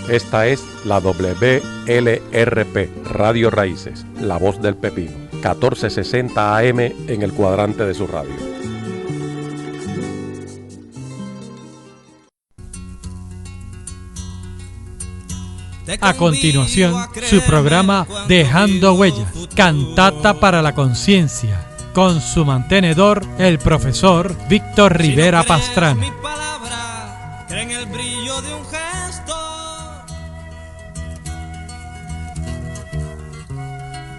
Esta es la WLRP, Radio Raíces, La Voz del Pepino, 1460 AM en el cuadrante de su radio. A continuación, su programa Dejando Huellas, cantata para la conciencia, con su mantenedor, el profesor Víctor Rivera Pastrana. Mi palabra, cree en el brillo de un gesto,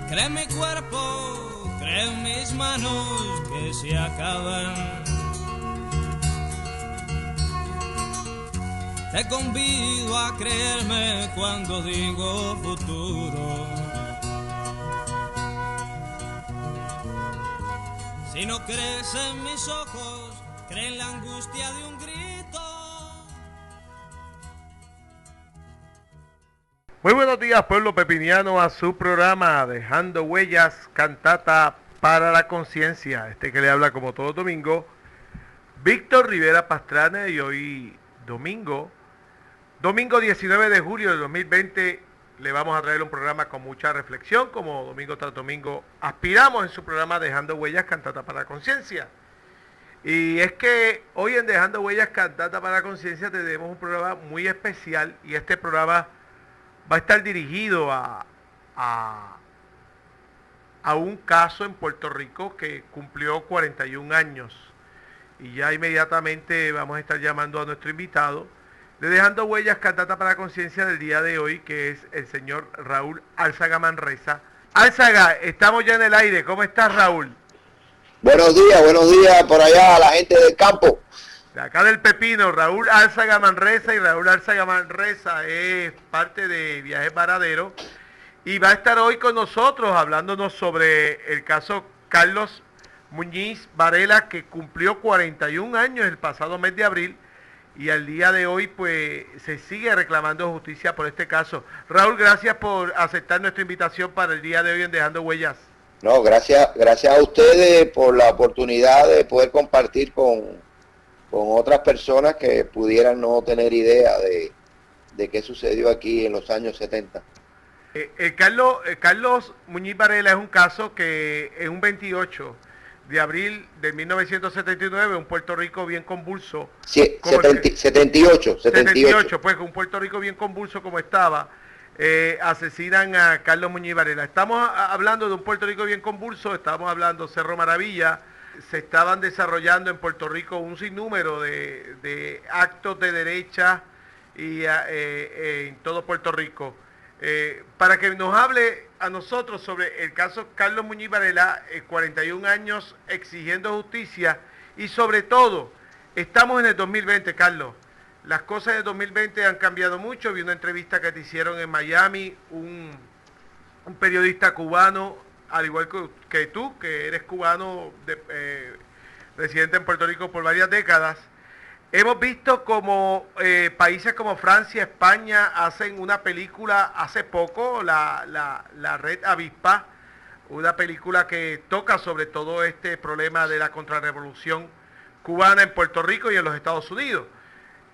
cree en mi cuerpo, cree en mis manos que se acaban. Te convido a creerme cuando digo futuro. Si no crees en mis ojos, cree en la angustia de un grito. Muy buenos días, pueblo pepiniano, a su programa Dejando Huellas, cantata para la conciencia. Este que le habla como todo domingo, Víctor Rivera Pastrana, y hoy domingo 19 de julio de 2020, le vamos a traer un programa con mucha reflexión, como domingo tras domingo aspiramos en su programa Dejando Huellas, cantata para la conciencia. Y es que hoy en Dejando Huellas, cantata para la conciencia tenemos un programa muy especial, y este programa va a estar dirigido a un caso en Puerto Rico que cumplió 41 años. Y ya inmediatamente vamos a estar llamando a nuestro invitado de Dejando Huellas, cantata para la conciencia del día de hoy, que es el señor Raúl Álzaga Manresa. Álzaga, estamos ya en el aire. ¿Cómo estás, Raúl? Buenos días por allá a la gente del campo. De acá del Pepino, Raúl Álzaga Manresa, y Raúl Álzaga Manresa es parte de Viajes Varadero y va a estar hoy con nosotros hablándonos sobre el caso Carlos Muñiz Varela, que cumplió 41 años el pasado mes de abril, y al día de hoy pues se sigue reclamando justicia por este caso. Raúl, gracias por aceptar nuestra invitación para el día de hoy en Dejando Huellas. No, gracias a ustedes por la oportunidad de poder compartir con otras personas que pudieran no tener idea de qué sucedió aquí en los años 70. Carlos Muñiz Varela es un caso que en un 28 de abril de 1979, un Puerto Rico bien convulso. Sí, 78. Pues un Puerto Rico bien convulso como estaba, asesinan a Carlos Muñiz Varela. Estamos hablando de un Puerto Rico bien convulso, estamos hablando Cerro Maravilla. Se estaban desarrollando en Puerto Rico un sinnúmero de actos de derecha y en todo Puerto Rico. Para que nos hable a nosotros sobre el caso Carlos Muñiz Varela, 41 años exigiendo justicia, y sobre todo, estamos en el 2020, Carlos. Las cosas de 2020 han cambiado mucho. Vi una entrevista que te hicieron en Miami, un periodista cubano, al igual que tú, que eres cubano, residente en Puerto Rico por varias décadas. Hemos visto como países como Francia, España hacen una película hace poco, la Red Avispa, una película que toca sobre todo este problema de la contrarrevolución cubana en Puerto Rico y en los Estados Unidos.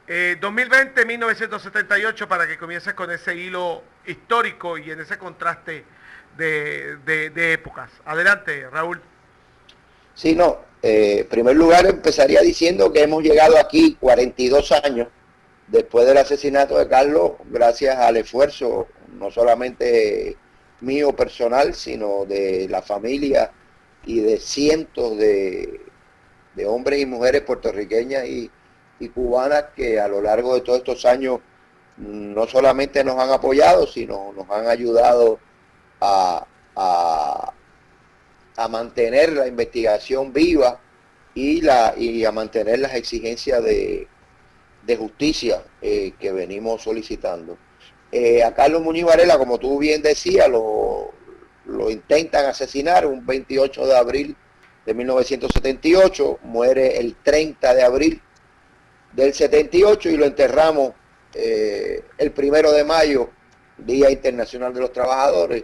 2020, 1978, para que comiences con ese hilo histórico y en ese contraste de épocas. Adelante, Raúl. Sí, no. En primer lugar, empezaría diciendo que hemos llegado aquí 42 años después del asesinato de Carlos, gracias al esfuerzo no solamente mío personal, sino de la familia y de cientos de hombres y mujeres puertorriqueñas y cubanas que a lo largo de todos estos años no solamente nos han apoyado, sino nos han ayudado a mantener la investigación viva y a mantener las exigencias de justicia que venimos solicitando. A Carlos Muñiz Varela, como tú bien decías, lo intentan asesinar un 28 de abril de 1978, muere el 30 de abril del 78 y lo enterramos el 1 de mayo, Día Internacional de los Trabajadores,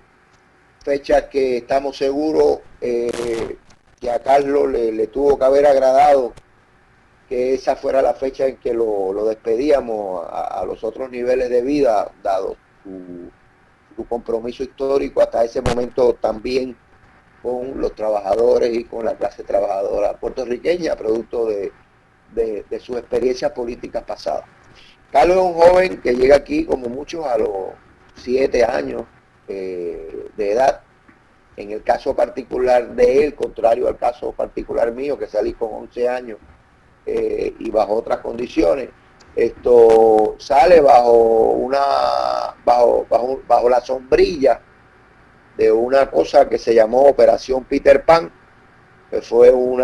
fecha que estamos seguros que a Carlos le tuvo que haber agradado que esa fuera la fecha en que lo despedíamos a los otros niveles de vida, dado su compromiso histórico hasta ese momento también con los trabajadores y con la clase trabajadora puertorriqueña, producto de sus experiencias políticas pasadas. Carlos es un joven que llega aquí, como muchos, a los 7 años de edad. En el caso particular de él, contrario al caso particular mío, que salí con 11 años y bajo otras condiciones, esto sale bajo la sombrilla de una cosa que se llamó Operación Peter Pan, que fue un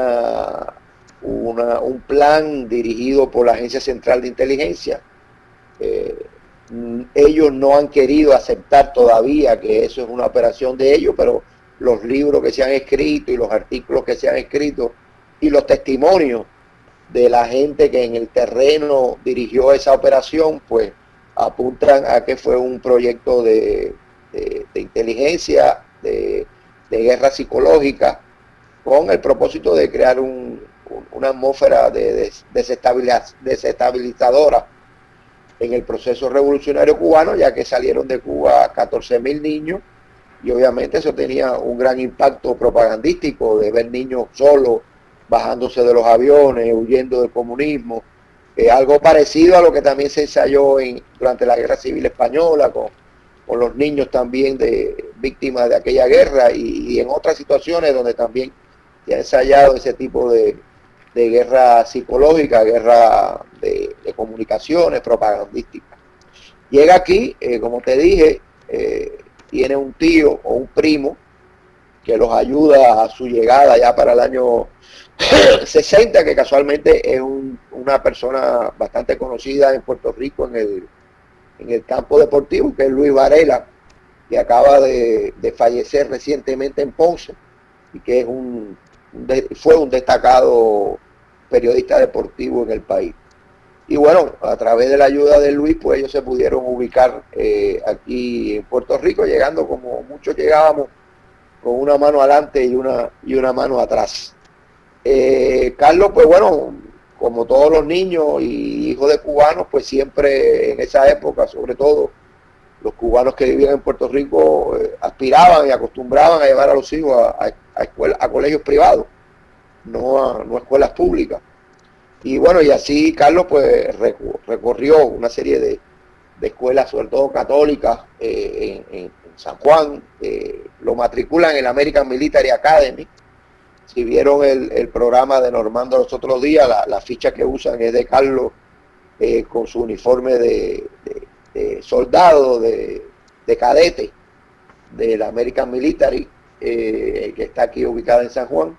plan dirigido por la Agencia Central de Inteligencia. Ellos no han querido aceptar todavía que eso es una operación de ellos, pero los libros que se han escrito y los artículos que se han escrito y los testimonios de la gente que en el terreno dirigió esa operación, pues apuntan a que fue un proyecto de inteligencia, de guerra psicológica, con el propósito de crear una atmósfera desestabilizadora en el proceso revolucionario cubano, ya que salieron de Cuba 14.000 niños, y obviamente eso tenía un gran impacto propagandístico de ver niños solos, bajándose de los aviones, huyendo del comunismo, algo parecido a lo que también se ensayó durante la Guerra Civil Española, con los niños también víctimas de aquella guerra, y en otras situaciones donde también se ha ensayado ese tipo de guerra psicológica, guerra de comunicaciones propagandísticas. Llega aquí, como te dije, tiene un tío o un primo que los ayuda a su llegada ya para el año 60, que casualmente es una persona bastante conocida en Puerto Rico en el campo deportivo, que es Luis Varela, que acaba de fallecer recientemente en Ponce, y que es fue un destacado periodista deportivo en el país. Y bueno, a través de la ayuda de Luis, pues ellos se pudieron ubicar aquí en Puerto Rico, llegando como muchos llegábamos, con una mano adelante y una mano atrás. Carlos, pues bueno, como todos los niños y hijos de cubanos, pues siempre en esa época, sobre todo los cubanos que vivían en Puerto Rico, aspiraban y acostumbraban a llevar a los hijos a colegios privados, no a escuelas públicas. Y bueno, y así Carlos pues recorrió una serie de escuelas, sobre todo católicas, en San Juan. Lo matriculan en la American Military Academy. Si vieron el programa de Normando los otros días, la ficha que usan es de Carlos con su uniforme de soldado, de cadete de la American Military, que está aquí ubicada en San Juan.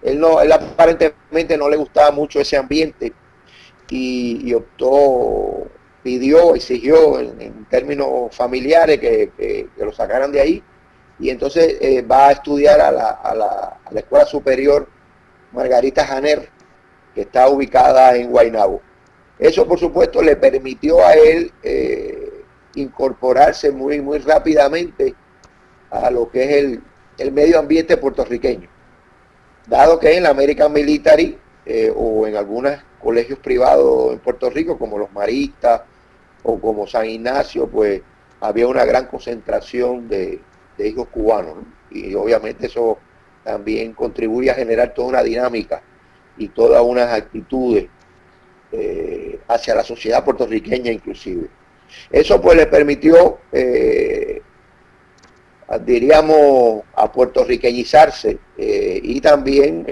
Él aparentemente no le gustaba mucho ese ambiente y exigió en términos familiares que lo sacaran de ahí, y entonces va a estudiar a la Escuela Superior Margarita Janer, que está ubicada en Guaynabo. Eso, por supuesto, le permitió a él incorporarse muy, muy rápidamente a lo que es el medio ambiente puertorriqueño, dado que en la American Military o en algunos colegios privados en Puerto Rico, como los Maristas o como San Ignacio, pues había una gran concentración de hijos cubanos, ¿no? Y obviamente eso también contribuye a generar toda una dinámica y todas unas actitudes hacia la sociedad puertorriqueña inclusive. Eso pues le permitió, diríamos, a puertorriqueñizarse y también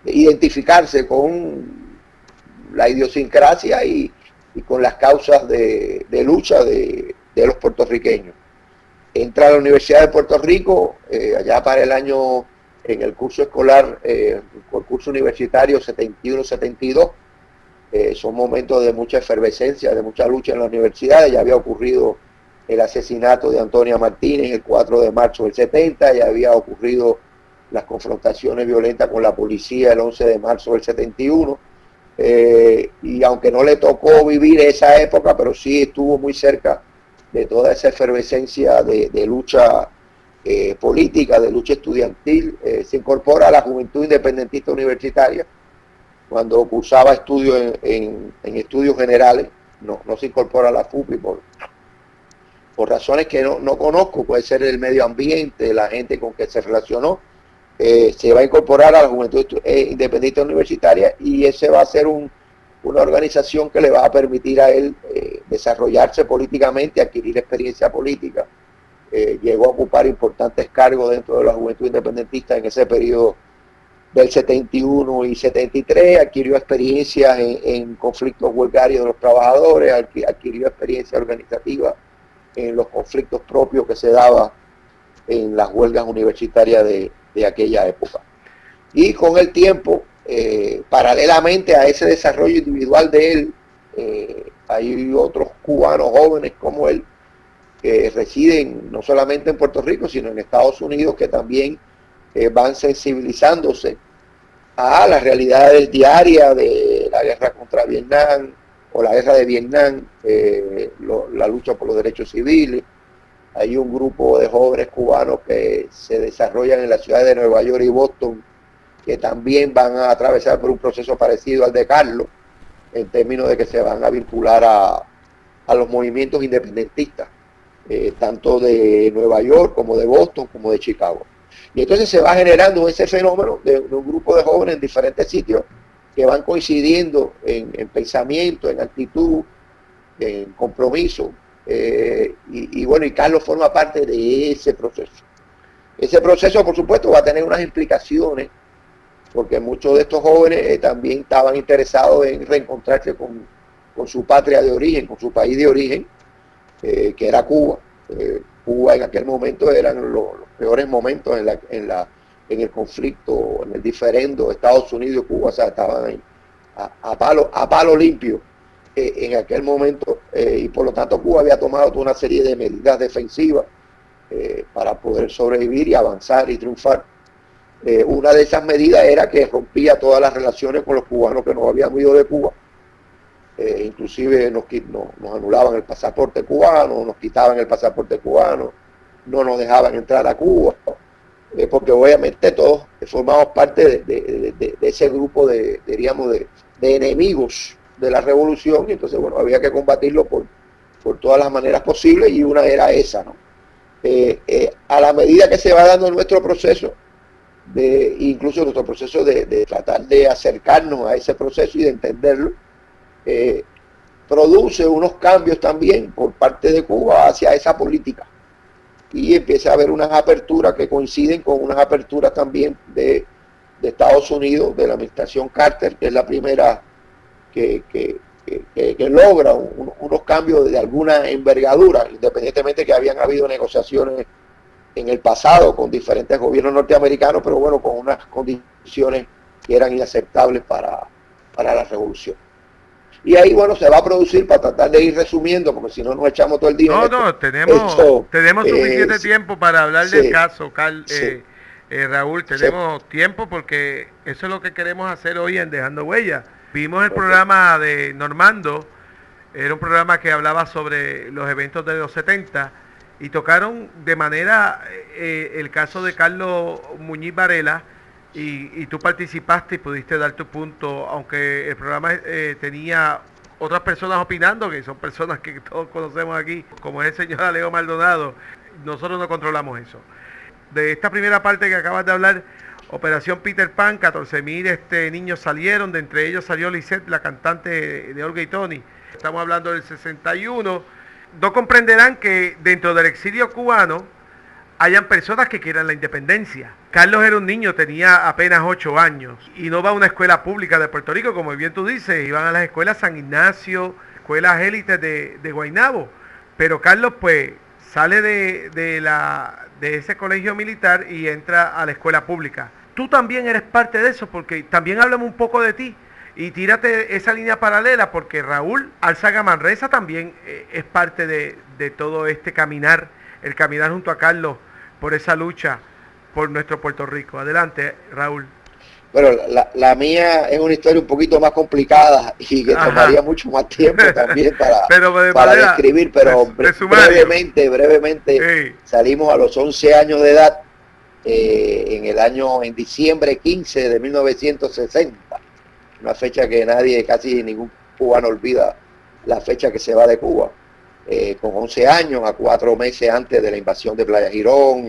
identificarse con la idiosincrasia y con las causas de lucha de los puertorriqueños. Entra a la Universidad de Puerto Rico allá para el año, en el curso escolar, el curso universitario 71-72. Son momentos de mucha efervescencia, de mucha lucha en las universidades. Ya había ocurrido el asesinato de Antonia Martínez el 4 de marzo del 70, ya había ocurrido las confrontaciones violentas con la policía el 11 de marzo del 71, y aunque no le tocó vivir esa época, pero sí estuvo muy cerca de toda esa efervescencia de lucha política, de lucha estudiantil. Se incorpora a la Juventud Independentista Universitaria cuando cursaba estudios en estudios generales. No se incorpora a la FUPI por razones que no conozco, puede ser el medio ambiente, la gente con que se relacionó. Se va a incorporar a la Juventud Independiente Universitaria, y ese va a ser una organización que le va a permitir a él desarrollarse políticamente, adquirir experiencia política. Llegó a ocupar importantes cargos dentro de la Juventud Independentista en ese periodo del 71 y 73, adquirió experiencia en conflictos huelgarios de los trabajadores, adquirió experiencia organizativa en los conflictos propios que se daban en las huelgas universitarias de aquella época. Y con el tiempo, paralelamente a ese desarrollo individual de él, hay otros cubanos jóvenes como él que residen no solamente en Puerto Rico, sino en Estados Unidos, que también van sensibilizándose a las realidades diarias de la guerra contra Vietnam o la guerra de Vietnam, la lucha por los derechos civiles. Hay un grupo de jóvenes cubanos que se desarrollan en las ciudades de Nueva York y Boston, que también van a atravesar por un proceso parecido al de Carlos, en términos de que se van a vincular a los movimientos independentistas, tanto de Nueva York como de Boston como de Chicago. Y entonces se va generando ese fenómeno de un grupo de jóvenes en diferentes sitios que van coincidiendo en pensamiento, en actitud, en compromiso. Y bueno, y Carlos forma parte de ese proceso. Ese proceso, por supuesto, va a tener unas implicaciones, porque muchos de estos jóvenes también estaban interesados en reencontrarse con su patria de origen, con su país de origen, que era Cuba. Cuba en aquel momento eran los peores momentos en el conflicto, en el diferendo de Estados Unidos y Cuba. O sea, estaban ahí a palo limpio en aquel momento, y por lo tanto Cuba había tomado toda una serie de medidas defensivas para poder sobrevivir y avanzar y triunfar. Una de esas medidas era que rompía todas las relaciones con los cubanos que nos habíamos ido de Cuba. Inclusive nos anulaban el pasaporte cubano, nos quitaban el pasaporte cubano, no nos dejaban entrar a Cuba, porque obviamente todos formamos parte de ese grupo diríamos, de enemigos de la revolución, y entonces bueno, había que combatirlo por todas las maneras posibles, y una era esa, ¿no? A la medida que se va dando nuestro proceso, incluso nuestro proceso de tratar de acercarnos a ese proceso y de entenderlo, produce unos cambios también por parte de Cuba hacia esa política, y empieza a haber unas aperturas que coinciden con unas aperturas también de Estados Unidos, de la administración Carter, que es la primera que logra unos cambios de alguna envergadura, independientemente que habían habido negociaciones en el pasado con diferentes gobiernos norteamericanos, pero bueno, con unas condiciones que eran inaceptables para la revolución. Y ahí, bueno, se va a producir, para tratar de ir resumiendo, porque si no nos echamos todo el día. Tenemos suficiente tiempo para hablar del caso, Raúl, tenemos tiempo, porque eso es lo que queremos hacer hoy en Dejando Huella. Vimos el programa de Normando, era un programa que hablaba sobre los eventos de los 70, y tocaron de manera el caso de Carlos Muñiz Varela, y tú participaste y pudiste dar tu punto, aunque el programa tenía otras personas opinando, que son personas que todos conocemos aquí, como es el señor Alejo Maldonado. Nosotros no controlamos eso. De esta primera parte que acabas de hablar, Operación Peter Pan, 14.000 niños salieron, de entre ellos salió Lisette, la cantante de Olga y Tony. Estamos hablando del 61. No comprenderán que dentro del exilio cubano hayan personas que quieran la independencia. Carlos era un niño, tenía apenas 8 años, y no va a una escuela pública de Puerto Rico, como bien tú dices, iban a las escuelas San Ignacio, escuelas élites de Guaynabo. Pero Carlos pues sale de ese colegio militar y entra a la escuela pública. Tú también eres parte de eso, porque también hablamos un poco de ti, y tírate esa línea paralela, porque Raúl Álzaga Manresa también es parte de todo este caminar, el caminar junto a Carlos por esa lucha por nuestro Puerto Rico. Adelante, Raúl. Bueno, la mía es una historia un poquito más complicada y que tomaría mucho más tiempo también para describir, pero brevemente salimos a los 11 años de edad, en diciembre 15 de 1960. una fecha que casi ningún cubano olvida, la fecha que se va de Cuba, con 11 años, a 4 meses antes de la invasión de Playa Girón,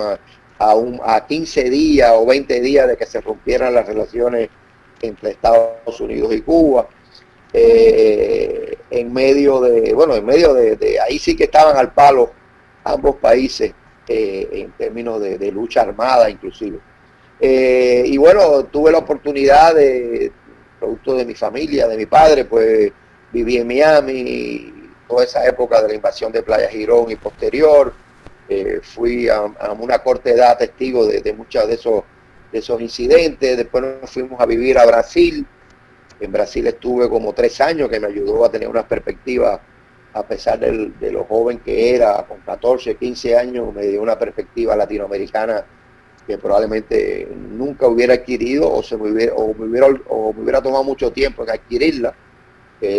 a 15 días o 20 días de que se rompieran las relaciones entre Estados Unidos y Cuba. En medio de ahí sí que estaban al palo ambos países, en términos de lucha armada inclusive. Y bueno, tuve la oportunidad producto de mi familia, de mi padre, pues viví en Miami, toda esa época de la invasión de Playa Girón y posterior. Fui a una corta edad testigo de muchos de esos incidentes. Después nos fuimos a vivir a Brasil. En Brasil estuve como 3 años, que me ayudó a tener una perspectiva, a pesar de lo joven que era, con 14, 15 años, me dio una perspectiva latinoamericana que probablemente nunca hubiera adquirido o me hubiera tomado mucho tiempo en adquirirla,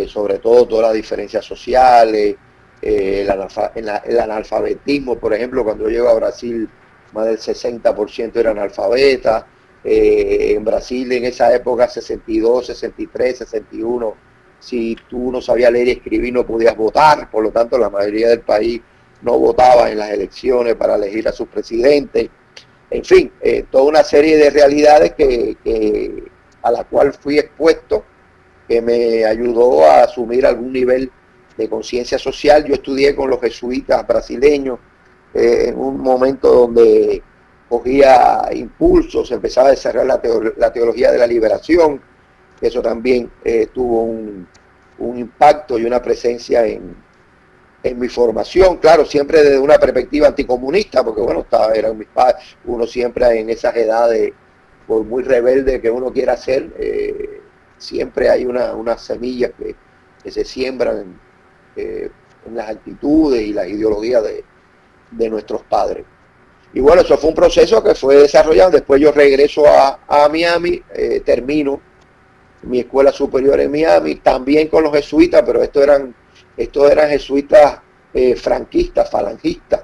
sobre todo todas las diferencias sociales, el analfabetismo. Por ejemplo, cuando yo llego a Brasil, más del 60% eran analfabetas. En Brasil en esa época, 62, 63, 61, si tú no sabías leer y escribir no podías votar, por lo tanto la mayoría del país no votaba en las elecciones para elegir a sus presidentes. En fin, toda una serie de realidades a la cual fui expuesto, que me ayudó a asumir algún nivel de conciencia social. Yo estudié con los jesuitas brasileños, en un momento donde cogía impulsos, empezaba a desarrollar la teología de la liberación. Eso también tuvo un impacto y una presencia en mi formación, claro, siempre desde una perspectiva anticomunista, porque bueno, eran mis padres, uno siempre en esas edades, por muy rebelde que uno quiera ser, siempre hay unas semillas que se siembran en las actitudes y las ideologías de nuestros padres. Y bueno, eso fue un proceso que fue desarrollado. Después yo regreso a Miami, termino mi escuela superior en Miami, también con los jesuitas, pero estos eran jesuitas franquistas, falangistas,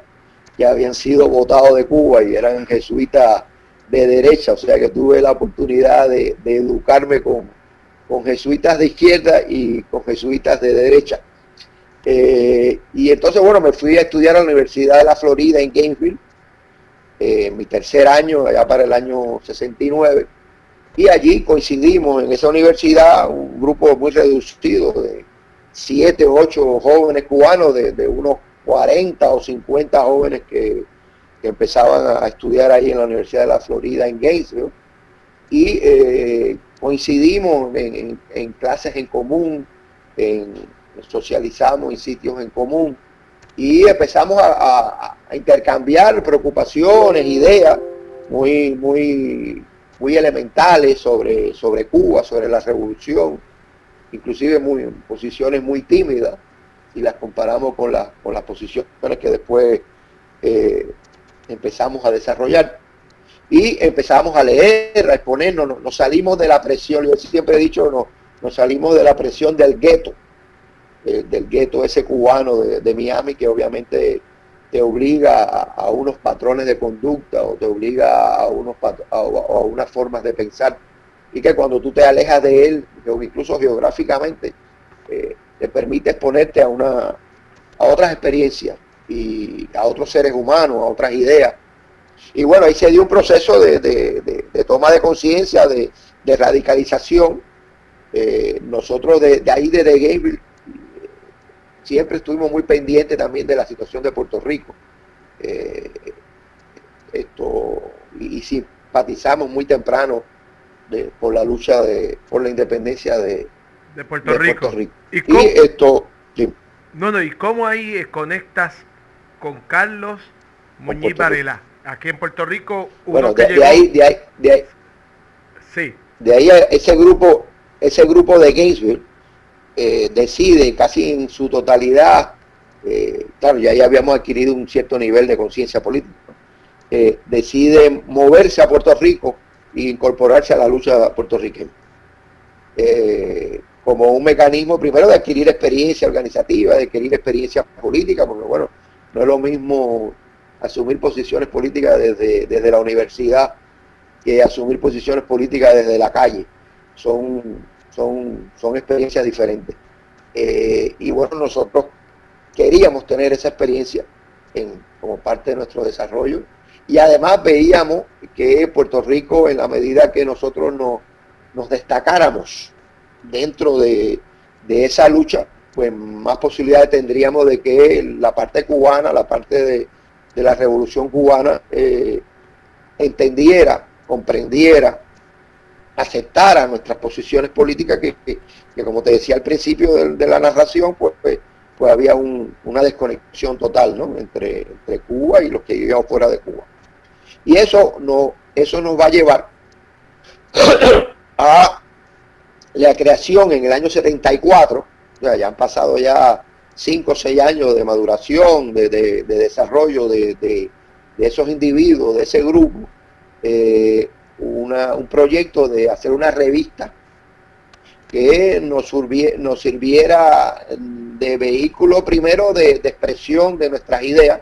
que habían sido votados de Cuba y eran jesuitas de derecha, o sea que tuve la oportunidad de educarme con jesuitas de izquierda y con jesuitas de derecha. Y entonces, bueno, me fui a estudiar a la Universidad de la Florida en Gainesville, mi tercer año, allá para el año 69, y allí coincidimos en esa universidad un grupo muy reducido de 7 o 8 jóvenes cubanos, de unos 40 o 50 jóvenes que empezaban a estudiar ahí en la Universidad de la Florida en Gainesville, y coincidimos en clases en común, socializamos en sitios en común, y empezamos a intercambiar preocupaciones, ideas muy elementales sobre Cuba, sobre la revolución, inclusive posiciones muy tímidas, y las comparamos con las posiciones que después empezamos a desarrollar. Y empezamos a leer, a exponernos, nos salimos de la presión. Yo siempre he dicho, nos salimos de la presión del gueto ese cubano de Miami, que obviamente te obliga a unos patrones de conducta, o te obliga a unas formas de pensar, y que cuando tú te alejas de él, incluso geográficamente, te permite exponerte a otras experiencias y a otros seres humanos, a otras ideas. Y bueno, ahí se dio un proceso de toma de conciencia, de radicalización. Nosotros desde Gainesville siempre estuvimos muy pendientes también de la situación de Puerto Rico. Y simpatizamos muy temprano por la lucha por la independencia de Puerto Rico. ¿Y cómo? Sí. ¿Y cómo ahí conectas con Carlos Muñiz Varela? Aquí en Puerto Rico, de ahí, sí. De ahí ese grupo de Gainesville decide casi en su totalidad, claro, ya habíamos adquirido un cierto nivel de conciencia política, decide moverse a Puerto Rico e incorporarse a la lucha puertorriqueña, como un mecanismo primero de adquirir experiencia organizativa, de adquirir experiencia política, porque bueno, no es lo mismo asumir posiciones políticas desde la universidad que asumir posiciones políticas desde la calle. Son son experiencias diferentes. Y bueno, nosotros queríamos tener esa experiencia como parte de nuestro desarrollo, y además veíamos que Puerto Rico, en la medida que nosotros nos destacáramos dentro de esa lucha, pues más posibilidades tendríamos de que la parte cubana, la parte de la revolución cubana, entendiera, comprendiera, aceptara nuestras posiciones políticas, que como te decía al principio de la narración, pues había una desconexión total, ¿no?, entre Cuba y los que vivíamos fuera de Cuba. Y eso nos va a llevar a la creación en el año 74, o sea, ya han pasado ya 5 o 6 años de maduración, de desarrollo de esos individuos, de ese grupo, un proyecto de hacer una revista que nos sirviera de vehículo primero de expresión de nuestras ideas,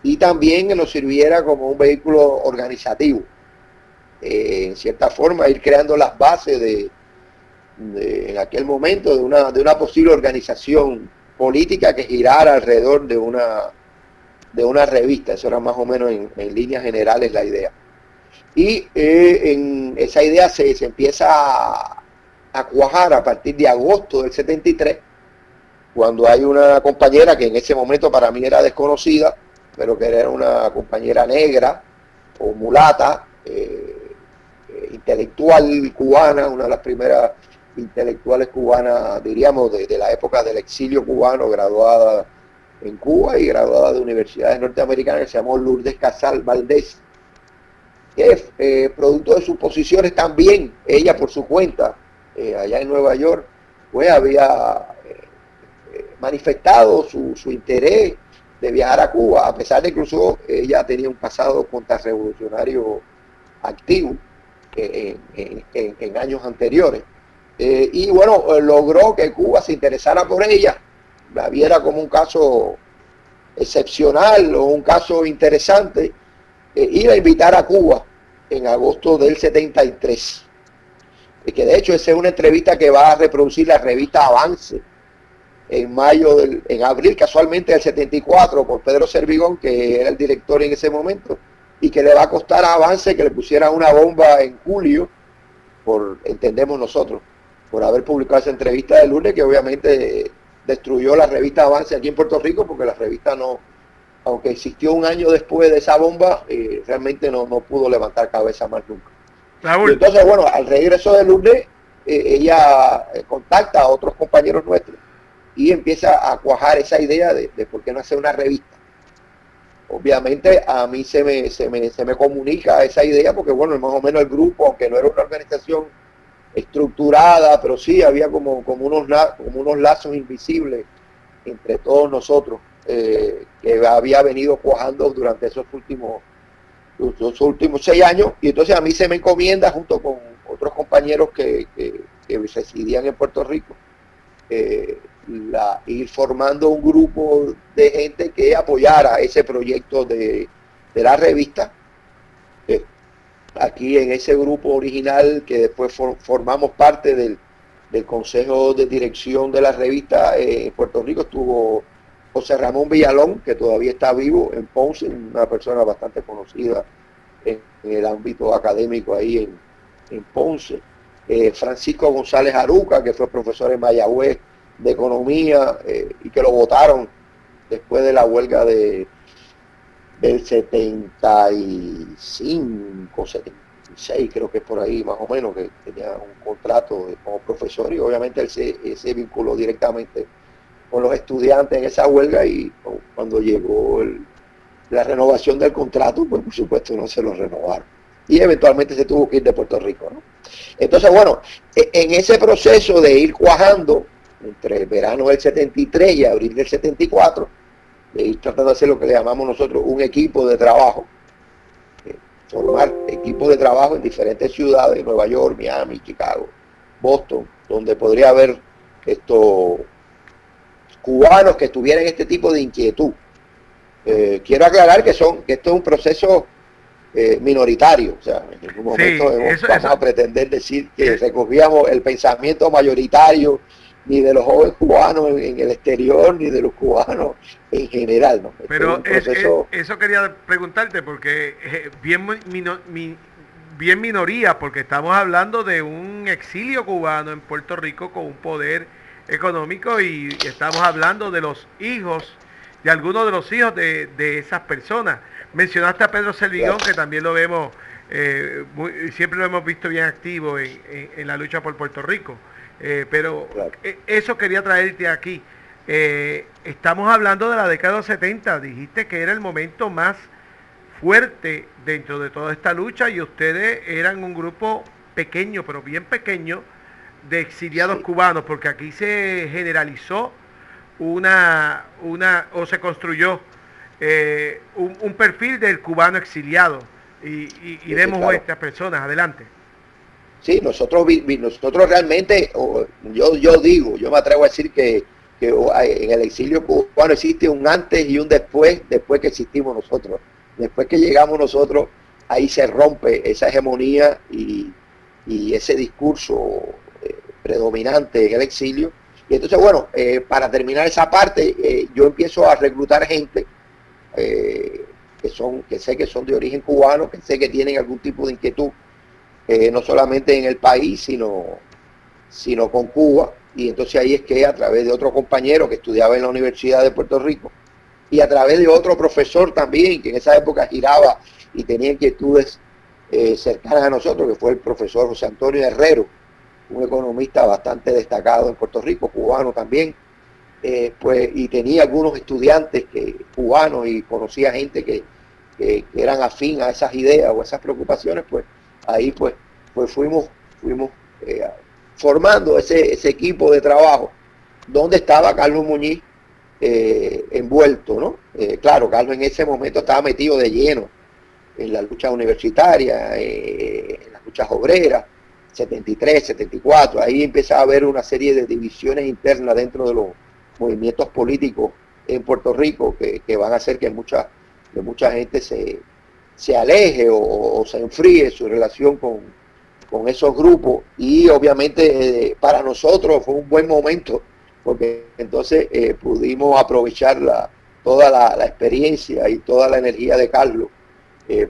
y también que nos sirviera como un vehículo organizativo, en cierta forma ir creando las bases en aquel momento de una posible organización política que girara alrededor de una revista. Eso era más o menos en líneas generales la idea. Y en esa idea se empieza a cuajar a partir de agosto del 73, cuando hay una compañera que en ese momento para mí era desconocida, pero que era una compañera negra o mulata, intelectual cubana, una de las primeras intelectuales cubanas, diríamos, de la época del exilio cubano, graduada en Cuba y graduada de universidades norteamericanas, que se llamó Lourdes Casal Valdés, que producto de sus posiciones también, ella por su cuenta, allá en Nueva York, pues había manifestado su interés de viajar a Cuba, a pesar de que incluso ella tenía un pasado contrarrevolucionario activo en años anteriores. Y bueno, logró que Cuba se interesara por ella, la viera como un caso excepcional o un caso interesante, y la invitara a Cuba en agosto del 73. Que de hecho esa es una entrevista que va a reproducir la revista Avance en abril casualmente del 74, por Pedro Servigón, que era el director en ese momento, y que le va a costar a Avance que le pusiera una bomba en julio, entendemos nosotros, por haber publicado esa entrevista de lunes, que obviamente destruyó la revista Avance aquí en Puerto Rico, porque la revista no, aunque existió un año después de esa bomba, realmente no pudo levantar cabeza más nunca. Y entonces, bueno, al regreso de Lourdes, ella contacta a otros compañeros nuestros y empieza a cuajar esa idea de por qué no hacer una revista. Obviamente a mí se me comunica esa idea, porque bueno, más o menos el grupo, aunque no era una organización estructurada, pero sí había como unos lazos invisibles entre todos nosotros, que había venido cuajando durante esos últimos 6 años. Y entonces a mí se me encomienda, junto con otros compañeros que residían en Puerto Rico, ir formando un grupo de gente que apoyara ese proyecto de la revista. Aquí en ese grupo original, que después formamos parte del consejo de dirección de la revista en Puerto Rico, estuvo José Ramón Villalón, que todavía está vivo en Ponce, una persona bastante conocida en el ámbito académico ahí en Ponce. Francisco González Aruca, que fue profesor en Mayagüez de economía, y que lo votaron después de la huelga del 75, 76, creo que es por ahí más o menos, que tenía un contrato como profesor, y obviamente él se vinculó directamente con los estudiantes en esa huelga, y cuando llegó la renovación del contrato, pues por supuesto no se lo renovaron, y eventualmente se tuvo que ir de Puerto Rico, ¿no? Entonces, bueno, en ese proceso de ir cuajando entre el verano del 73 y abril del 74, de ir tratando de hacer lo que le llamamos nosotros un equipo de trabajo, formar equipos de trabajo en diferentes ciudades, Nueva York, Miami, Chicago, Boston, donde podría haber estos cubanos que tuvieran este tipo de inquietud. Quiero aclarar que esto es un proceso minoritario. O sea, en ningún momento vamos a pretender decir que recogíamos el pensamiento mayoritario ni de los jóvenes cubanos en el exterior, ni de los cubanos en general, ¿no? Pero eso quería preguntarte, porque bien minoría, porque estamos hablando de un exilio cubano en Puerto Rico con un poder económico, y estamos hablando de los hijos, de algunos de los hijos de esas personas. Mencionaste a Pedro Servigón, claro, que también lo vemos, siempre lo hemos visto bien activo en la lucha por Puerto Rico. Pero claro, eso quería traerte aquí. Estamos hablando de la década de los 70, dijiste que era el momento más fuerte dentro de toda esta lucha, y ustedes eran un grupo pequeño, pero bien pequeño, de exiliados cubanos, porque aquí se generalizó o se construyó un perfil del cubano exiliado, y vemos claro, estas personas. Adelante. Sí, nosotros realmente, yo me atrevo a decir que en el exilio cubano existe un antes y un después que existimos nosotros. Después que llegamos nosotros, ahí se rompe esa hegemonía y ese discurso predominante en el exilio. Y entonces, bueno, para terminar esa parte, yo empiezo a reclutar gente que sé que son de origen cubano, que sé que tienen algún tipo de inquietud, no solamente en el país, sino con Cuba. Y entonces ahí es que a través de otro compañero que estudiaba en la Universidad de Puerto Rico, y a través de otro profesor también, que en esa época giraba y tenía inquietudes cercanas a nosotros, que fue el profesor José Antonio Herrero, un economista bastante destacado en Puerto Rico, cubano también, y tenía algunos estudiantes cubanos, y conocía gente que eran afín a esas ideas o esas preocupaciones. Pues ahí pues fuimos formando ese equipo de trabajo, donde estaba Carlos Muñiz envuelto, ¿no? Claro, Carlos en ese momento estaba metido de lleno en la lucha universitaria, en las luchas obreras, 73, 74, ahí empieza a haber una serie de divisiones internas dentro de los movimientos políticos en Puerto Rico, que van a hacer que mucha gente se aleje o se enfríe su relación con esos grupos. Y obviamente para nosotros fue un buen momento, porque entonces pudimos aprovechar toda la experiencia y toda la energía de Carlos,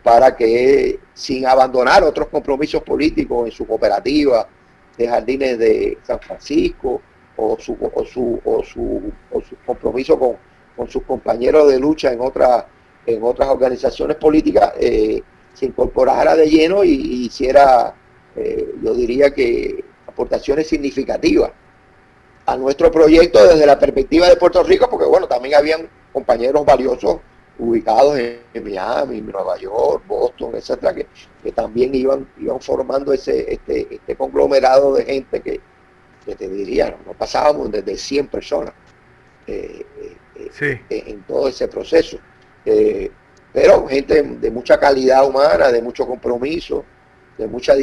para que, sin abandonar otros compromisos políticos en su cooperativa de Jardines de San Francisco, o su compromiso con sus compañeros de lucha en otras organizaciones políticas, se incorporara de lleno y hiciera, yo diría que, aportaciones significativas a nuestro proyecto desde la perspectiva de Puerto Rico, porque bueno, también habían compañeros valiosos ubicados en Miami, Nueva York, Boston, etcétera, que también iban formando este conglomerado de gente que te diría, no pasábamos desde 100 personas en todo ese proceso, pero gente de mucha calidad humana, de mucho compromiso, de mucha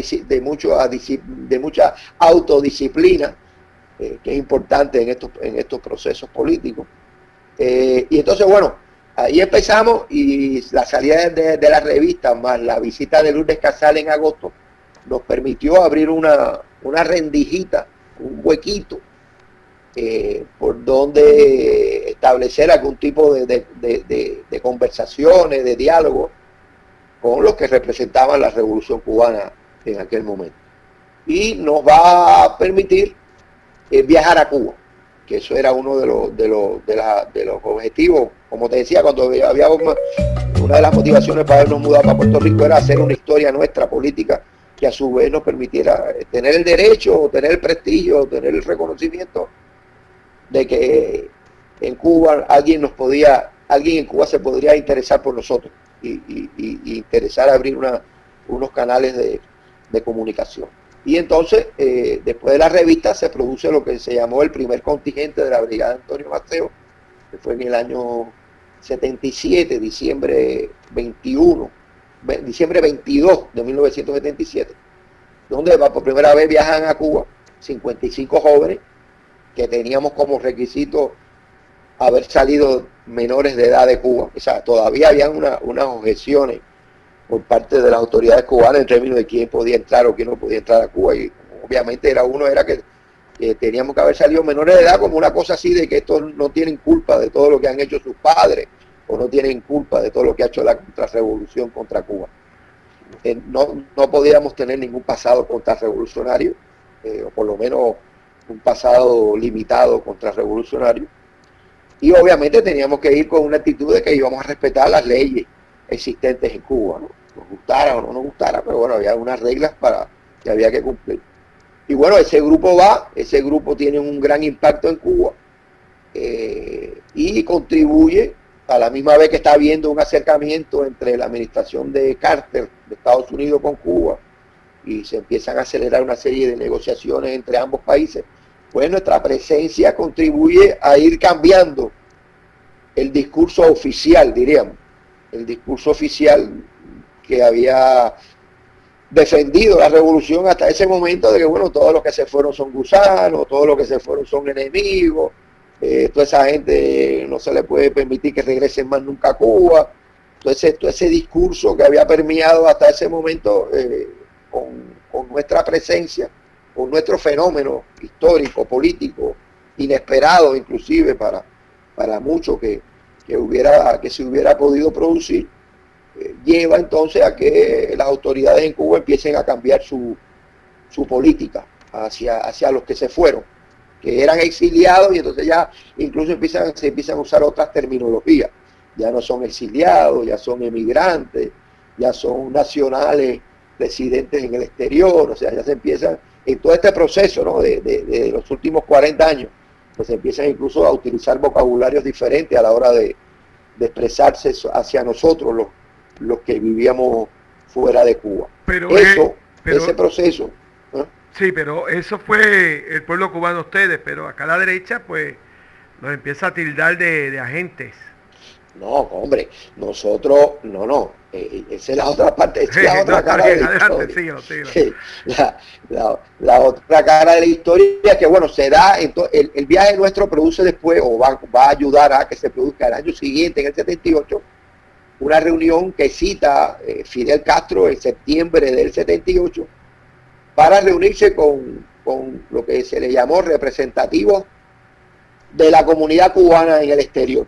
autodisciplina, que es importante en estos procesos políticos. Y entonces, bueno, ahí empezamos, y la salida de la revista más la visita de Lourdes Casal en agosto nos permitió abrir una rendijita, un huequito, por donde establecer algún tipo de conversaciones, de diálogo con los que representaban la Revolución Cubana en aquel momento. Y nos va a permitir viajar a Cuba, que eso era uno de los objetivos. Como te decía, cuando habíamos, una de las motivaciones para habernos mudado para Puerto Rico era hacer una historia nuestra política, que a su vez nos permitiera tener el derecho, tener el prestigio, tener el reconocimiento de que en Cuba alguien en Cuba se podría interesar por nosotros y interesar abrir unos canales de comunicación. Y entonces, después de la revista, se produce lo que se llamó el primer contingente de la Brigada Antonio Maceo, que fue en el año 77, diciembre 22 de 1977, donde por primera vez viajan a Cuba 55 jóvenes, que teníamos como requisito haber salido menores de edad de Cuba. O sea, todavía habían unas objeciones por parte de las autoridades cubanas en términos de quién podía entrar o quién no podía entrar a Cuba. Y obviamente era que teníamos que haber salido menores de edad, como una cosa así de que estos no tienen culpa de todo lo que han hecho sus padres o no tienen culpa de todo lo que ha hecho la contrarrevolución contra Cuba. No podíamos tener ningún pasado contrarrevolucionario, o por lo menos un pasado limitado contrarrevolucionario. Y obviamente teníamos que ir con una actitud de que íbamos a respetar las leyes existentes en Cuba, ¿no? Nos gustara o no nos gustara, pero bueno, había unas reglas que había que cumplir. Y bueno, ese grupo tiene un gran impacto en Cuba y contribuye a la misma vez que está habiendo un acercamiento entre la administración de Carter de Estados Unidos con Cuba y se empiezan a acelerar una serie de negociaciones entre ambos países. Pues nuestra presencia contribuye a ir cambiando el discurso oficial, diríamos, el discurso oficial que había defendido la revolución hasta ese momento, de que bueno, todos los que se fueron son gusanos, todos los que se fueron son enemigos, toda esa gente no se le puede permitir que regresen más nunca a Cuba. Entonces todo ese discurso que había permeado hasta ese momento con nuestra presencia, con nuestro fenómeno histórico, político, inesperado inclusive para muchos que se hubiera podido producir, lleva entonces a que las autoridades en Cuba empiecen a cambiar su política hacia los que se fueron, que eran exiliados, y entonces ya incluso se empiezan a usar otras terminologías. Ya no son exiliados, ya son emigrantes, ya son nacionales residentes en el exterior. O sea, ya se empiezan, en todo este proceso, ¿no?, de los últimos 40 años, pues se empiezan incluso a utilizar vocabularios diferentes a la hora de expresarse hacia nosotros, los que vivíamos fuera de Cuba. Ese proceso. ¿Eh? Sí, pero eso fue el pueblo cubano, ustedes, pero acá a la derecha pues nos empieza a tildar de agentes. No, hombre, nosotros, esa es la otra parte, esa es la otra cara de la historia. Sí, la otra cara de la historia, que bueno, se da, el viaje nuestro produce después, o va a ayudar a que se produzca el año siguiente, en el 78, una reunión que cita Fidel Castro en septiembre del 78, para reunirse con lo que se le llamó representativos de la comunidad cubana en el exterior.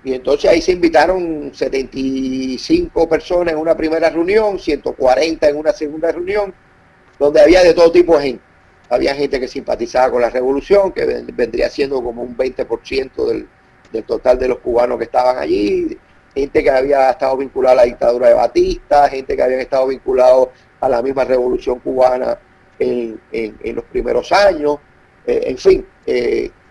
Y entonces ahí se invitaron 75 personas en una primera reunión, 140 en una segunda reunión, donde había de todo tipo de gente. Había gente que simpatizaba con la revolución, que vendría siendo como un 20% del total de los cubanos que estaban allí, gente que había estado vinculada a la dictadura de Batista, gente que había estado vinculado a la misma revolución cubana en los primeros años, en fin,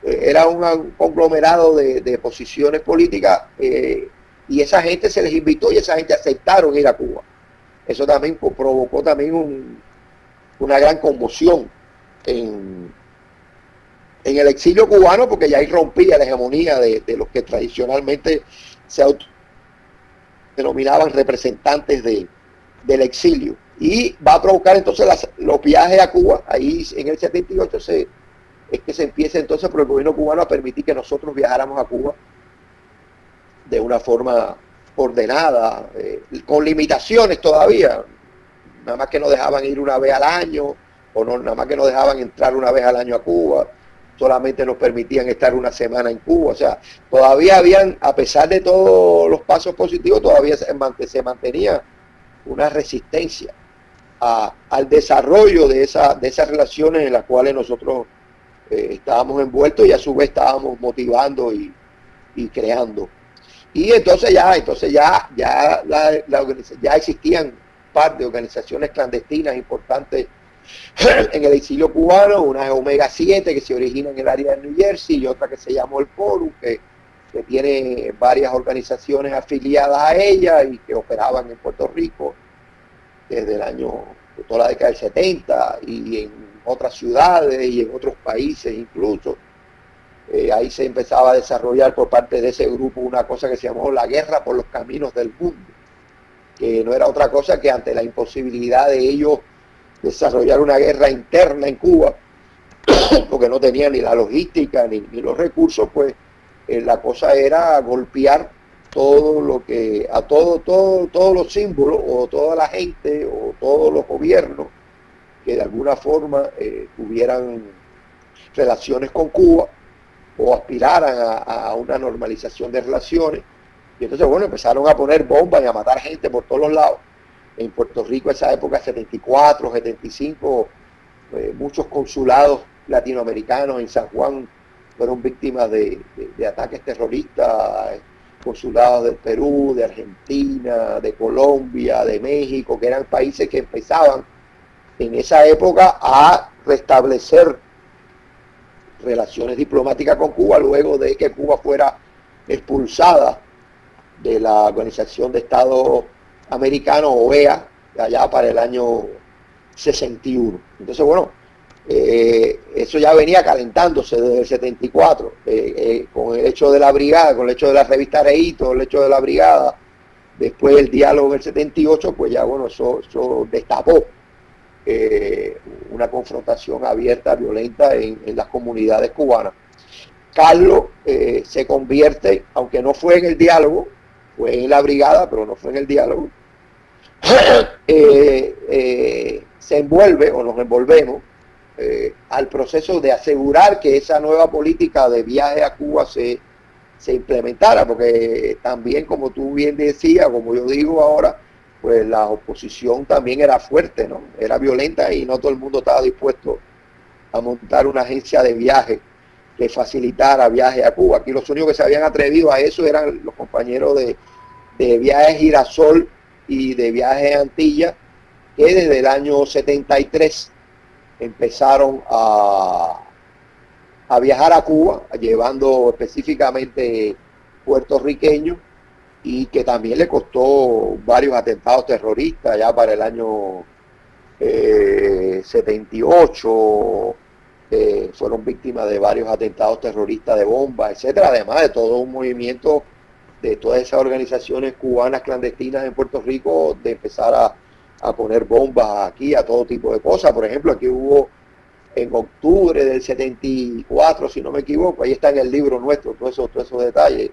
era un conglomerado de posiciones políticas, y esa gente se les invitó y esa gente aceptaron ir a Cuba. Eso también provocó también una gran conmoción en el exilio cubano, porque ya ahí rompía la hegemonía de los que tradicionalmente se denominaban representantes del exilio. Y va a provocar entonces los viajes a Cuba. Ahí en el 78 es que se empieza entonces por el gobierno cubano a permitir que nosotros viajáramos a Cuba de una forma ordenada, con limitaciones todavía. Nada más que nos dejaban ir una vez al año, o no, nada más que nos dejaban entrar una vez al año a Cuba, solamente nos permitían estar una semana en Cuba. O sea, todavía habían, a pesar de todos los pasos positivos, todavía se mantenía una resistencia al desarrollo de esas relaciones en las cuales nosotros estábamos envueltos, y a su vez estábamos motivando y creando. Y entonces ya existían un par de organizaciones clandestinas importantes en el exilio cubano, una es Omega 7 que se origina en el área de New Jersey, y otra que se llamó el Forum, que tiene varias organizaciones afiliadas a ella y que operaban en Puerto Rico desde de toda la década del 70, y en otras ciudades y en otros países incluso. Ahí se empezaba a desarrollar por parte de ese grupo una cosa que se llamó la guerra por los caminos del mundo, que no era otra cosa que, ante la imposibilidad de ellos desarrollar una guerra interna en Cuba, porque no tenían ni la logística ni los recursos, pues la cosa era golpear todos los símbolos o toda la gente o todos los gobiernos que de alguna forma tuvieran relaciones con Cuba o aspiraran a una normalización de relaciones. Y entonces, bueno, empezaron a poner bombas y a matar gente por todos los lados. En Puerto Rico, esa época, 74, 75, muchos consulados latinoamericanos en San Juan fueron víctimas de ataques terroristas, consulados del Perú, de Argentina, de Colombia, de México, que eran países que empezaban en esa época a restablecer relaciones diplomáticas con Cuba luego de que Cuba fuera expulsada de la Organización de Estados Americanos, OEA, allá para el año 61. Entonces, bueno, eso ya venía calentándose desde el 74, con el hecho de la brigada, con el hecho de la revista Reíto, el hecho de la brigada, después el diálogo en el 78, pues ya, bueno, eso destapó una confrontación abierta, violenta en las comunidades cubanas. Carlos se convierte, aunque no fue en el diálogo, fue en la brigada, pero no fue en el diálogo, se envuelve, o nos envolvemos, al proceso de asegurar que esa nueva política de viaje a Cuba se implementara, porque también, como tú bien decías, como yo digo ahora, pues la oposición también era fuerte, ¿no? Era violenta y no todo el mundo estaba dispuesto a montar una agencia de viaje que facilitara viajes a Cuba. Aquí los únicos que se habían atrevido a eso eran los compañeros de Viajes Girasol y de Viajes Antilla, que desde el año 73 empezaron a viajar a Cuba, llevando específicamente puertorriqueños, y que también le costó varios atentados terroristas ya para el año 78, fueron víctimas de varios atentados terroristas de bombas, etcétera, además de todo un movimiento de todas esas organizaciones cubanas clandestinas en Puerto Rico de empezar a poner bombas aquí, a todo tipo de cosas. Por ejemplo, aquí hubo en octubre del 74, si no me equivoco, ahí está en el libro nuestro, todos esos detalles,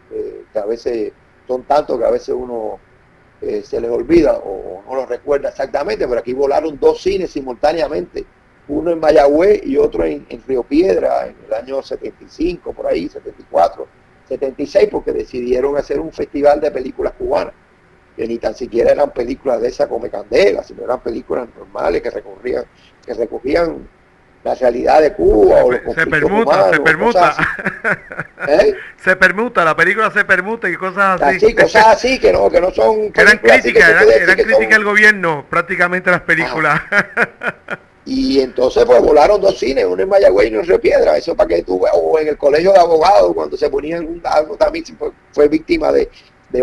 que a veces son tantos que a veces uno se les olvida o no los recuerda exactamente, pero aquí volaron 2 cines simultáneamente, uno en Mayagüez y otro en Río Piedra en el año 75, por ahí, 74, 76, porque decidieron hacer un festival de películas cubanas, que ni tan siquiera eran películas de esa Come Candela, sino eran películas normales que recogían la realidad de Cuba o los conflictos humanos, se permuta. Se permuta, la película se permuta y cosas así. Sí, cosas así que no son... Eran críticas al gobierno, prácticamente las películas. Y entonces pues volaron 2 cines, uno en Mayagüez y uno en Río Piedra, eso para que tú veas, o en el colegio de abogados, cuando se ponían algo también fue víctima de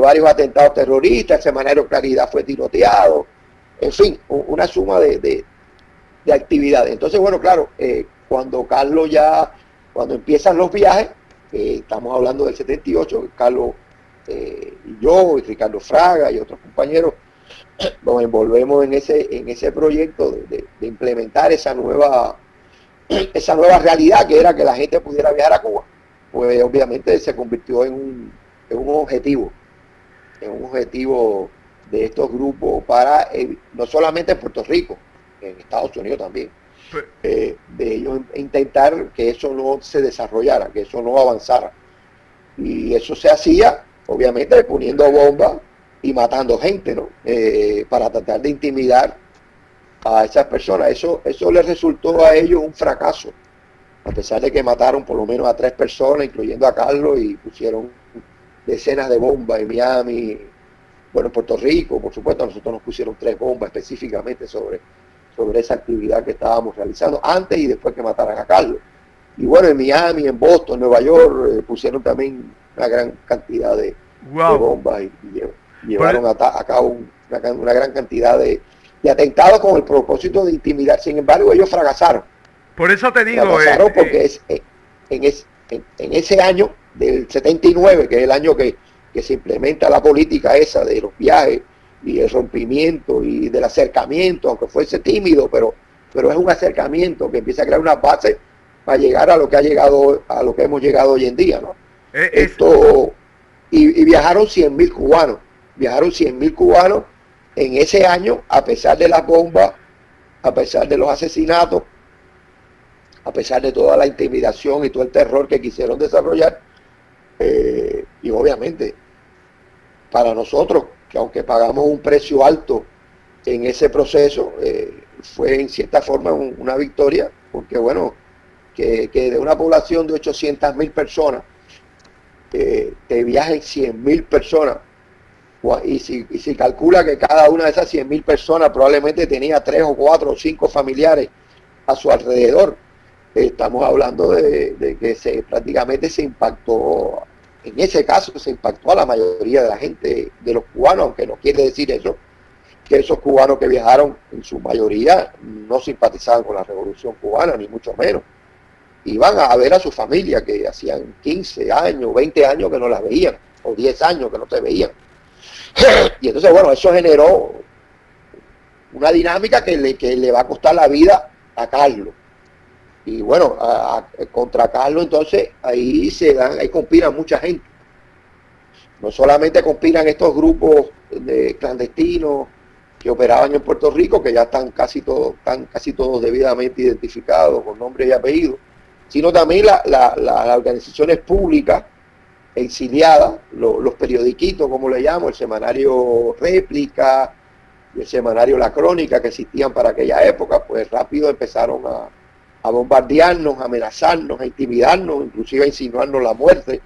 varios atentados terroristas, el semanario Claridad fue tiroteado, en fin, una suma de actividades. Entonces, bueno, claro, cuando empiezan los viajes, estamos hablando del 78, Carlos y yo, y Ricardo Fraga y otros compañeros, nos envolvemos en ese proyecto de implementar esa nueva realidad que era que la gente pudiera viajar a Cuba. Pues obviamente se convirtió en un objetivo de estos grupos para, no solamente en Puerto Rico, en Estados Unidos también, de ellos intentar que eso no se desarrollara, que eso no avanzara. Y eso se hacía, obviamente, poniendo bombas y matando gente, ¿no? Para tratar de intimidar a esas personas. Eso les resultó a ellos un fracaso, a pesar de que mataron por lo menos a 3 personas, incluyendo a Carlos, y pusieron decenas de bombas en Miami, bueno, en Puerto Rico, por supuesto, a nosotros nos pusieron 3 bombas específicamente sobre esa actividad que estábamos realizando antes y después que mataran a Carlos. Y bueno, en Miami, en Boston, Nueva York, pusieron también una gran cantidad de bombas y llevaron a cabo una gran cantidad de atentados con el propósito de intimidar. Sin embargo, ellos fracasaron. Por eso te digo... Fracasaron porque en ese año del 79, que es el año que se implementa la política esa de los viajes y el rompimiento y del acercamiento, aunque fuese tímido, pero es un acercamiento que empieza a crear una base para llegar a lo que hemos llegado hoy en día, ¿no? Esto y viajaron 100.000 cubanos. Viajaron 100.000 cubanos en ese año, a pesar de las bombas, a pesar de los asesinatos, a pesar de toda la intimidación y todo el terror que quisieron desarrollar. Y obviamente, para nosotros, que aunque pagamos un precio alto en ese proceso, fue en cierta forma una victoria, porque bueno, que de una población de 800.000 personas, te viajen 100.000 personas, y si calcula que cada una de esas 100.000 personas probablemente tenía 3 o 4 o 5 familiares a su alrededor, estamos hablando de que prácticamente se impactó, en ese caso se impactó a la mayoría de la gente, de los cubanos, aunque no quiere decir eso, que esos cubanos que viajaron en su mayoría no simpatizaban con la Revolución Cubana, ni mucho menos. Iban a ver a su familia, que hacían 15 años, 20 años que no las veían, o 10 años que no se veían. Y entonces, bueno, eso generó una dinámica que le va a costar la vida a Carlos. Y bueno, contra Carlos, entonces, ahí conspiran mucha gente. No solamente conspiran estos grupos de clandestinos que operaban en Puerto Rico, que ya están casi todos debidamente identificados con nombre y apellido, sino también las organizaciones públicas exiliadas, los periodiquitos, como le llamo, el semanario Réplica y el semanario La Crónica, que existían para aquella época, pues rápido empezaron a bombardearnos, a amenazarnos, a intimidarnos, inclusive a insinuarnos la muerte,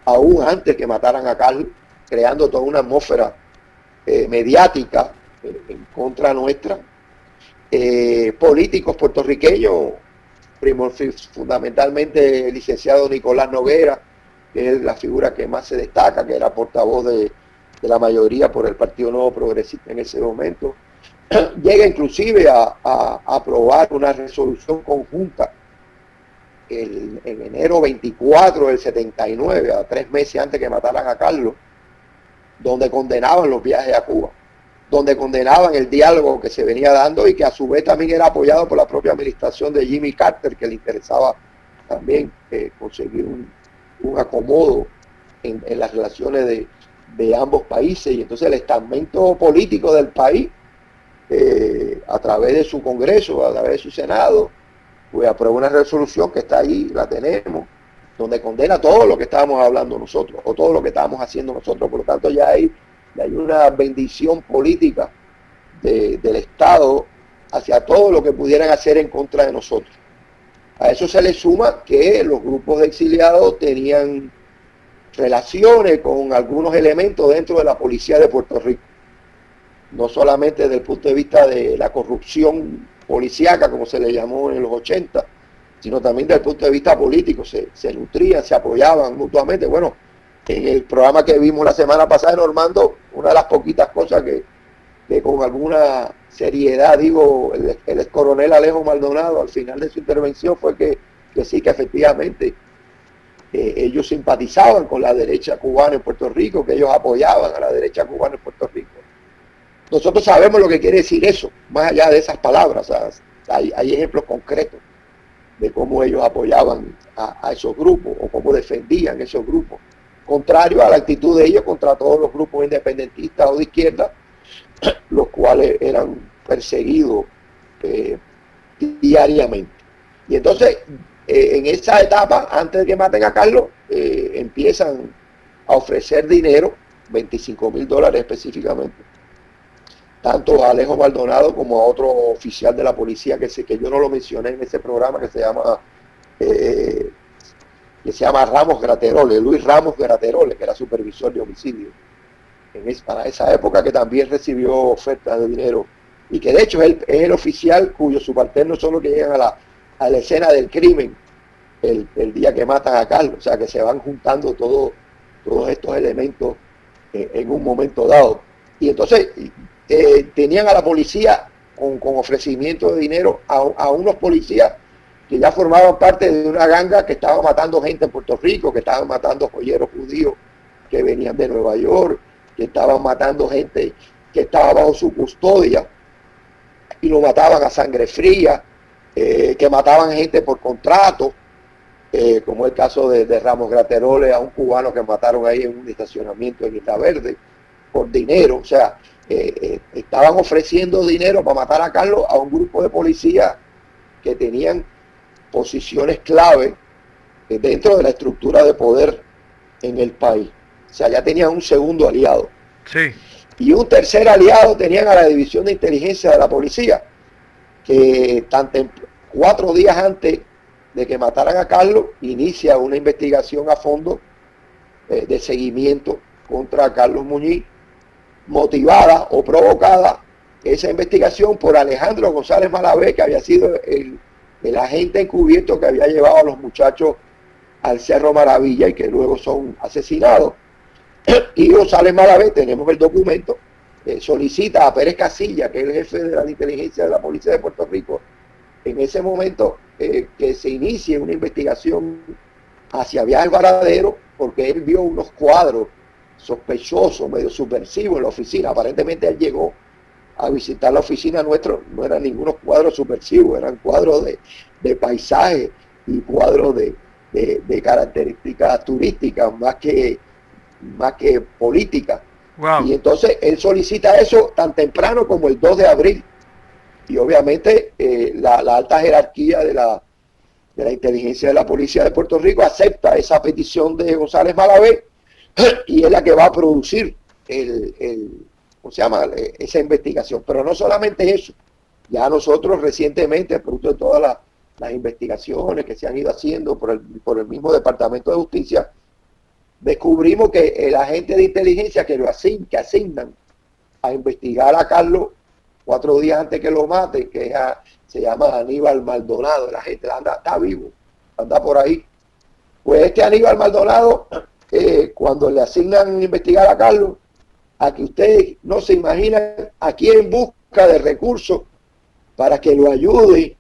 aún antes que mataran a Carlos, creando toda una atmósfera mediática en contra nuestra. Políticos puertorriqueños, fundamentalmente el licenciado Nicolás Noguera, que es la figura que más se destaca, que era portavoz de la mayoría por el Partido Nuevo Progresista en ese momento, llega inclusive a aprobar una resolución conjunta en enero 24 del 79, a 3 meses antes que mataran a Carlos, donde condenaban los viajes a Cuba, donde condenaban el diálogo que se venía dando y que a su vez también era apoyado por la propia administración de Jimmy Carter, que le interesaba también conseguir un acomodo en las relaciones de ambos países. Y entonces el estamento político del país, a través de su Congreso, a través de su Senado, pues aprueba una resolución que está ahí, la tenemos, donde condena todo lo que estábamos hablando nosotros, o todo lo que estábamos haciendo nosotros. Por lo tanto, ya hay una bendición política del Estado hacia todo lo que pudieran hacer en contra de nosotros. A eso se le suma que los grupos de exiliados tenían relaciones con algunos elementos dentro de la policía de Puerto Rico. No solamente desde el punto de vista de la corrupción policíaca, como se le llamó en los 80, sino también desde el punto de vista político. Se nutrían, se apoyaban mutuamente. Bueno, en el programa que vimos la semana pasada en Normando, una de las poquitas cosas que con alguna seriedad digo el ex coronel Alejo Maldonado al final de su intervención fue que sí, que efectivamente ellos simpatizaban con la derecha cubana en Puerto Rico, que ellos apoyaban a la derecha cubana en Puerto Rico. Nosotros sabemos lo que quiere decir eso, más allá de esas palabras. O sea, hay ejemplos concretos de cómo ellos apoyaban a esos grupos o cómo defendían esos grupos, contrario a la actitud de ellos contra todos los grupos independentistas o de izquierda, los cuales eran perseguidos diariamente. Y entonces, en esa etapa, antes de que maten a Carlos, empiezan a ofrecer dinero, $25,000 específicamente, tanto a Alejo Maldonado como a otro oficial de la policía que yo no lo mencioné en ese programa, que se llama Ramos Graterole, Luis Ramos Graterole, que era supervisor de homicidio para esa época, que también recibió ofertas de dinero, y que de hecho es el oficial cuyos subalternos son los que llegan a la escena del crimen el día que matan a Carlos. O sea, que se van juntando todos estos elementos en un momento dado. Y entonces tenían a la policía con ofrecimiento de dinero a unos policías que ya formaban parte de una ganga que estaba matando gente en Puerto Rico, que estaban matando joyeros judíos que venían de Nueva York, que estaban matando gente que estaba bajo su custodia y lo mataban a sangre fría, que mataban gente por contrato, como el caso de Ramos Graterole, a un cubano que mataron ahí en un estacionamiento en Isla Verde por dinero. O sea, estaban ofreciendo dinero para matar a Carlos a un grupo de policías que tenían posiciones clave dentro de la estructura de poder en el país. O sea, ya tenían un segundo aliado. Sí. Y un tercer aliado tenían a la División de Inteligencia de la Policía, que 4 días antes de que mataran a Carlos, inicia una investigación a fondo de seguimiento contra Carlos Muñiz, motivada o provocada esa investigación por Alejandro González Malavé, que había sido el agente encubierto que había llevado a los muchachos al Cerro Maravilla y que luego son asesinados. Y González Malavé, tenemos el documento, solicita a Pérez Casilla, que es el jefe de la inteligencia de la Policía de Puerto Rico, en ese momento que se inicie una investigación hacia Viajes Varadero, porque él vio unos cuadros sospechosos, medio subversivos en la oficina. Aparentemente él llegó a visitar la oficina nuestra, no eran ningunos cuadros subversivos, eran cuadros de paisaje y cuadros de características turísticas más que políticas. Wow. Y entonces él solicita eso tan temprano como el 2 de abril. Y obviamente la alta jerarquía de la inteligencia de la Policía de Puerto Rico acepta esa petición de González Malavé y es la que va a producir ¿cómo se llama? Esa investigación. Pero no solamente eso, ya nosotros recientemente, producto de todas las investigaciones que se han ido haciendo por el mismo Departamento de Justicia, descubrimos que el agente de inteligencia que asignan a investigar a Carlos 4 días antes que lo maten, que se llama Aníbal Maldonado, la gente está vivo, anda por ahí. Pues este Aníbal Maldonado, cuando le asignan investigar a Carlos, a que ustedes no se imaginan a quién busca de recursos para que lo ayude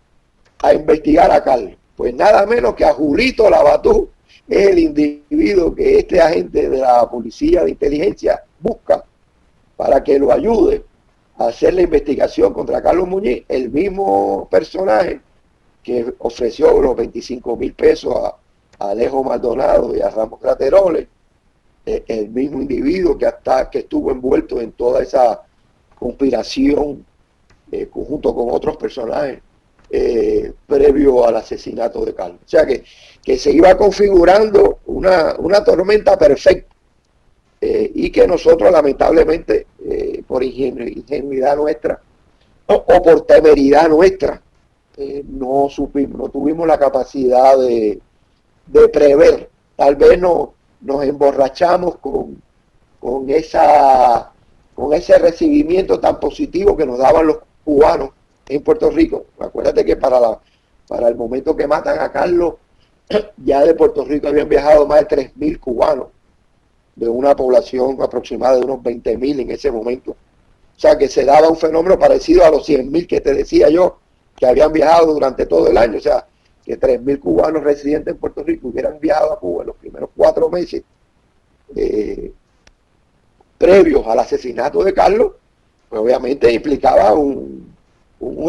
a investigar a Carlos. Pues nada menos que a Julito Labatú, es el individuo que este agente de la Policía de Inteligencia busca para que lo ayude a hacer la investigación contra Carlos Muñiz, el mismo personaje que ofreció los 25,000 pesos a Alejo Maldonado y a Ramos Graterole, el mismo individuo que estuvo envuelto en toda esa conspiración junto con otros personajes previo al asesinato de Carlos. O sea que se iba configurando una tormenta perfecta y que nosotros lamentablemente por ingenuidad nuestra o por temeridad nuestra no tuvimos la capacidad de prever. Tal vez nos emborrachamos con ese recibimiento tan positivo que nos daban los cubanos en Puerto Rico. Acuérdate que para el momento que matan a Carlos, ya de Puerto Rico habían viajado más de 3,000 cubanos, de una población aproximada de unos 20,000 en ese momento. O sea que se daba un fenómeno parecido a los 100,000 que te decía yo, que habían viajado durante todo el año. O sea, que 3,000 cubanos residentes en Puerto Rico hubieran viajado a Cuba en los primeros 4 meses previos al asesinato de Carlos, pues obviamente implicaba un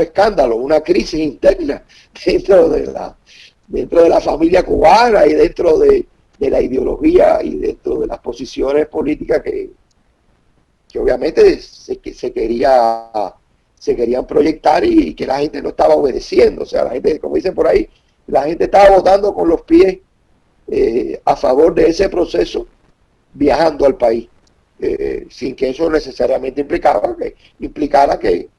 escándalo, una crisis interna dentro de la familia cubana y dentro de la ideología y dentro de las posiciones políticas que obviamente se querían proyectar y que la gente no estaba obedeciendo. O sea, la gente, como dicen por ahí, la gente estaba votando con los pies a favor de ese proceso, viajando al país, sin que eso necesariamente implicara que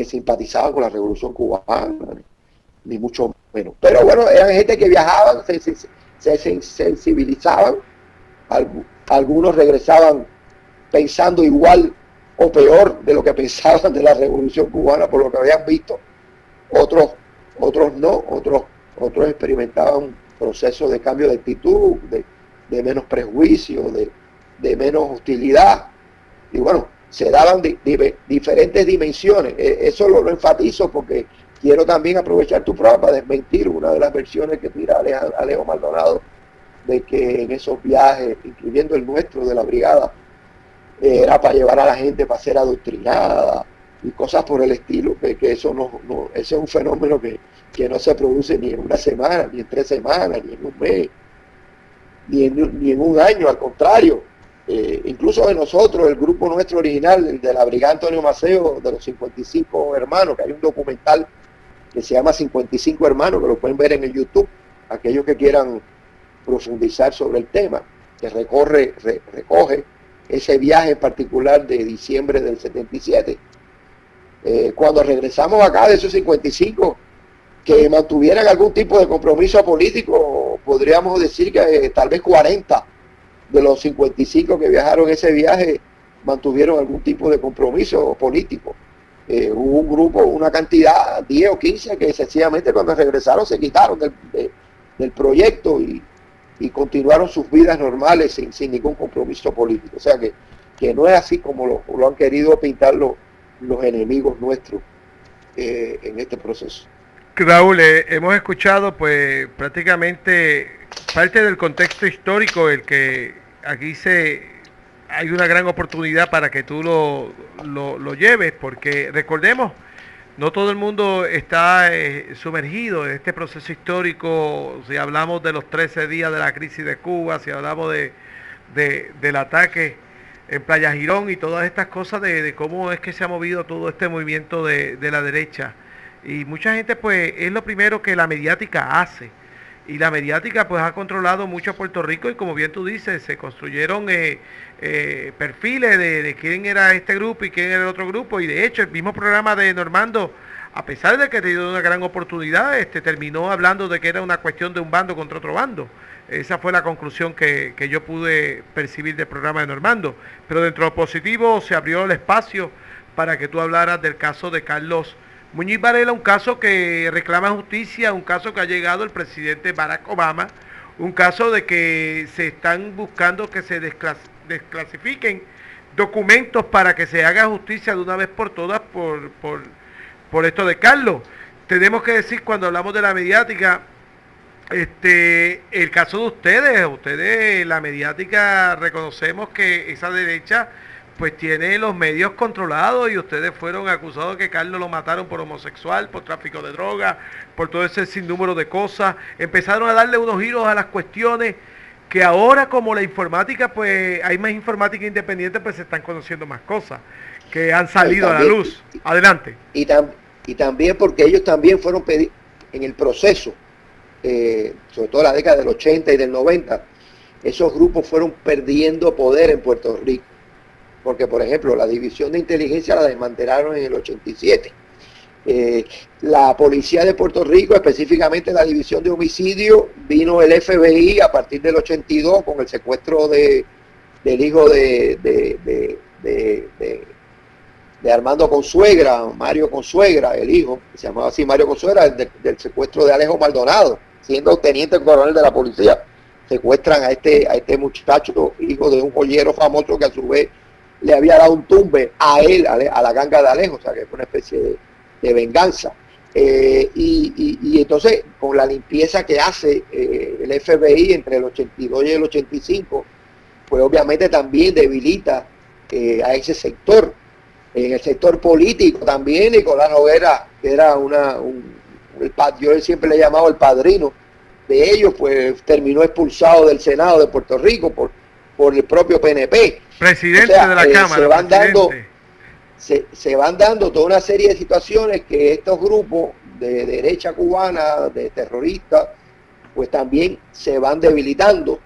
simpatizaban con la revolución cubana, ni mucho menos. Pero bueno, eran gente que viajaban, se sensibilizaban, algunos regresaban pensando igual o peor de lo que pensaban de la revolución cubana por lo que habían visto, otros no, otros experimentaban procesos de cambio de actitud, de menos prejuicio, de menos hostilidad, y bueno, se daban diferentes dimensiones. Eso lo enfatizo porque quiero también aprovechar tu programa para desmentir una de las versiones que tira Alejo Maldonado, de que en esos viajes, incluyendo el nuestro de la brigada, era para llevar a la gente para ser adoctrinada y cosas por el estilo, que eso ese es un fenómeno que que no se produce ni en una semana, ni en 3 semanas, ni en un mes, ni en un año, al contrario. Incluso de nosotros, el grupo nuestro original, el de la Brigada Antonio Maceo, de los 55 hermanos, que hay un documental que se llama 55 hermanos, que lo pueden ver en el YouTube, aquellos que quieran profundizar sobre el tema, que recoge ese viaje en particular de diciembre del 77. Cuando regresamos acá de esos 55, que mantuvieran algún tipo de compromiso político, podríamos decir que tal vez 40 de los 55 que viajaron ese viaje mantuvieron algún tipo de compromiso político. Hubo un grupo, una cantidad, 10 o 15, que sencillamente cuando regresaron se quitaron del proyecto y continuaron sus vidas normales sin ningún compromiso político. O sea que no es así como lo han querido pintar los enemigos nuestros en este proceso. Raúl, hemos escuchado pues prácticamente parte del contexto histórico, el que aquí hay una gran oportunidad para que tú lo lleves, porque recordemos, no todo el mundo está sumergido en este proceso histórico. Si hablamos de los 13 días de la crisis de Cuba, si hablamos del ataque en Playa Girón y todas estas cosas de cómo es que se ha movido todo este movimiento de la derecha. Y mucha gente pues es lo primero que la mediática hace. Y la mediática pues ha controlado mucho a Puerto Rico y como bien tú dices, se construyeron perfiles de quién era este grupo y quién era el otro grupo. Y de hecho el mismo programa de Normando, a pesar de que te dio una gran oportunidad, terminó hablando de que era una cuestión de un bando contra otro bando. Esa fue la conclusión que yo pude percibir del programa de Normando. Pero dentro de lo positivo se abrió el espacio para que tú hablaras del caso de Carlos Muñiz Varela, un caso que reclama justicia, un caso que ha llegado el presidente Barack Obama, un caso de que se están buscando que se desclasifiquen documentos para que se haga justicia de una vez por todas por esto de Carlos. Tenemos que decir, cuando hablamos de la mediática, el caso de ustedes, la mediática, reconocemos que esa derecha pues tiene los medios controlados y ustedes fueron acusados de que Carlos lo mataron por homosexual, por tráfico de drogas, por todo ese sinnúmero de cosas. Empezaron a darle unos giros a las cuestiones que ahora, como la informática, pues hay más informática independiente, pues se están conociendo más cosas que han salido a la luz. Adelante. Y también porque ellos también fueron en el proceso, sobre todo en la década del 80 y del 90, esos grupos fueron perdiendo poder en Puerto Rico. Porque, por ejemplo, la división de inteligencia la desmantelaron en el 87. La policía de Puerto Rico, específicamente la división de homicidio, vino el FBI a partir del 82 con el secuestro del hijo de Armando Consuegra, Mario Consuegra, el hijo, se llamaba así Mario Consuegra, del secuestro de Alejo Maldonado, siendo teniente coronel de la policía. Secuestran a este muchacho, hijo de un joyero famoso que a su vez le había dado un tumbe a él, a la ganga de Alejo, o sea que fue una especie de venganza. Y entonces, con la limpieza que hace el FBI entre el 82 y el 85, pues obviamente también debilita a ese sector. En el sector político también, Nicolás Noguera, que era yo siempre le he llamado el padrino de ellos, pues terminó expulsado del Senado de Puerto Rico por el propio PNP. Presidente de la Cámara. Se van dando toda una serie de situaciones que estos grupos de derecha cubana, de terroristas, pues también se van debilitando,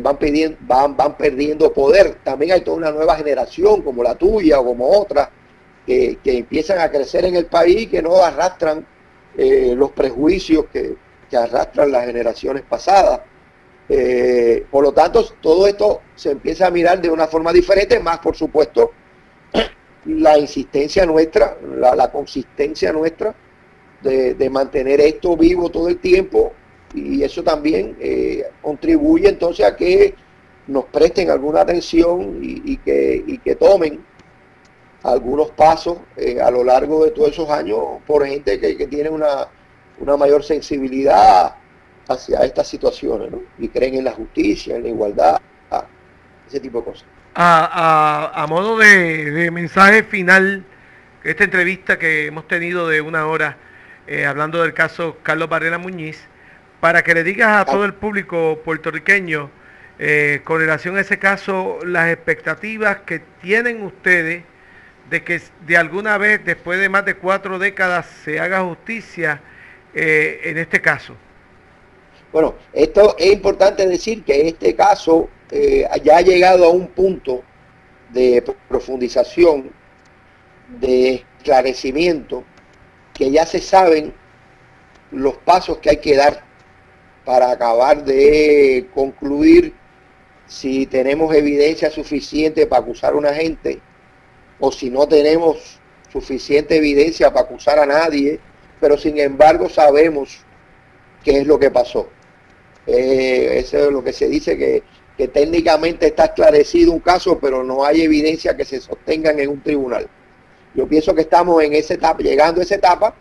van perdiendo poder. También hay toda una nueva generación como la tuya o como otra que empiezan a crecer en el país, que no arrastran los prejuicios que arrastran las generaciones pasadas. Por lo tanto, todo esto se empieza a mirar de una forma diferente, más por supuesto la insistencia nuestra, la consistencia nuestra de mantener esto vivo todo el tiempo, y eso también contribuye entonces a que nos presten alguna atención y que tomen algunos pasos a lo largo de todos esos años por gente que tiene una mayor sensibilidad hacia estas situaciones, ¿no? Y creen en la justicia, en la igualdad, ese tipo de cosas. A modo de mensaje final, esta entrevista que hemos tenido de 1 hora, hablando del caso Carlos Varela Muñiz, para que le digas a todo el público puertorriqueño, con relación a ese caso, las expectativas que tienen ustedes de que de alguna vez, después de más de 4 décadas, se haga justicia en este caso. Bueno, esto es importante decir que este caso ya ha llegado a un punto de profundización, de esclarecimiento, que ya se saben los pasos que hay que dar para acabar de concluir si tenemos evidencia suficiente para acusar a una gente o si no tenemos suficiente evidencia para acusar a nadie, pero sin embargo sabemos qué es lo que pasó. Eso es lo que se dice, que técnicamente está esclarecido un caso, pero no hay evidencia que se sostengan en un tribunal. Yo pienso que estamos en esa etapa, llegando a esa etapa,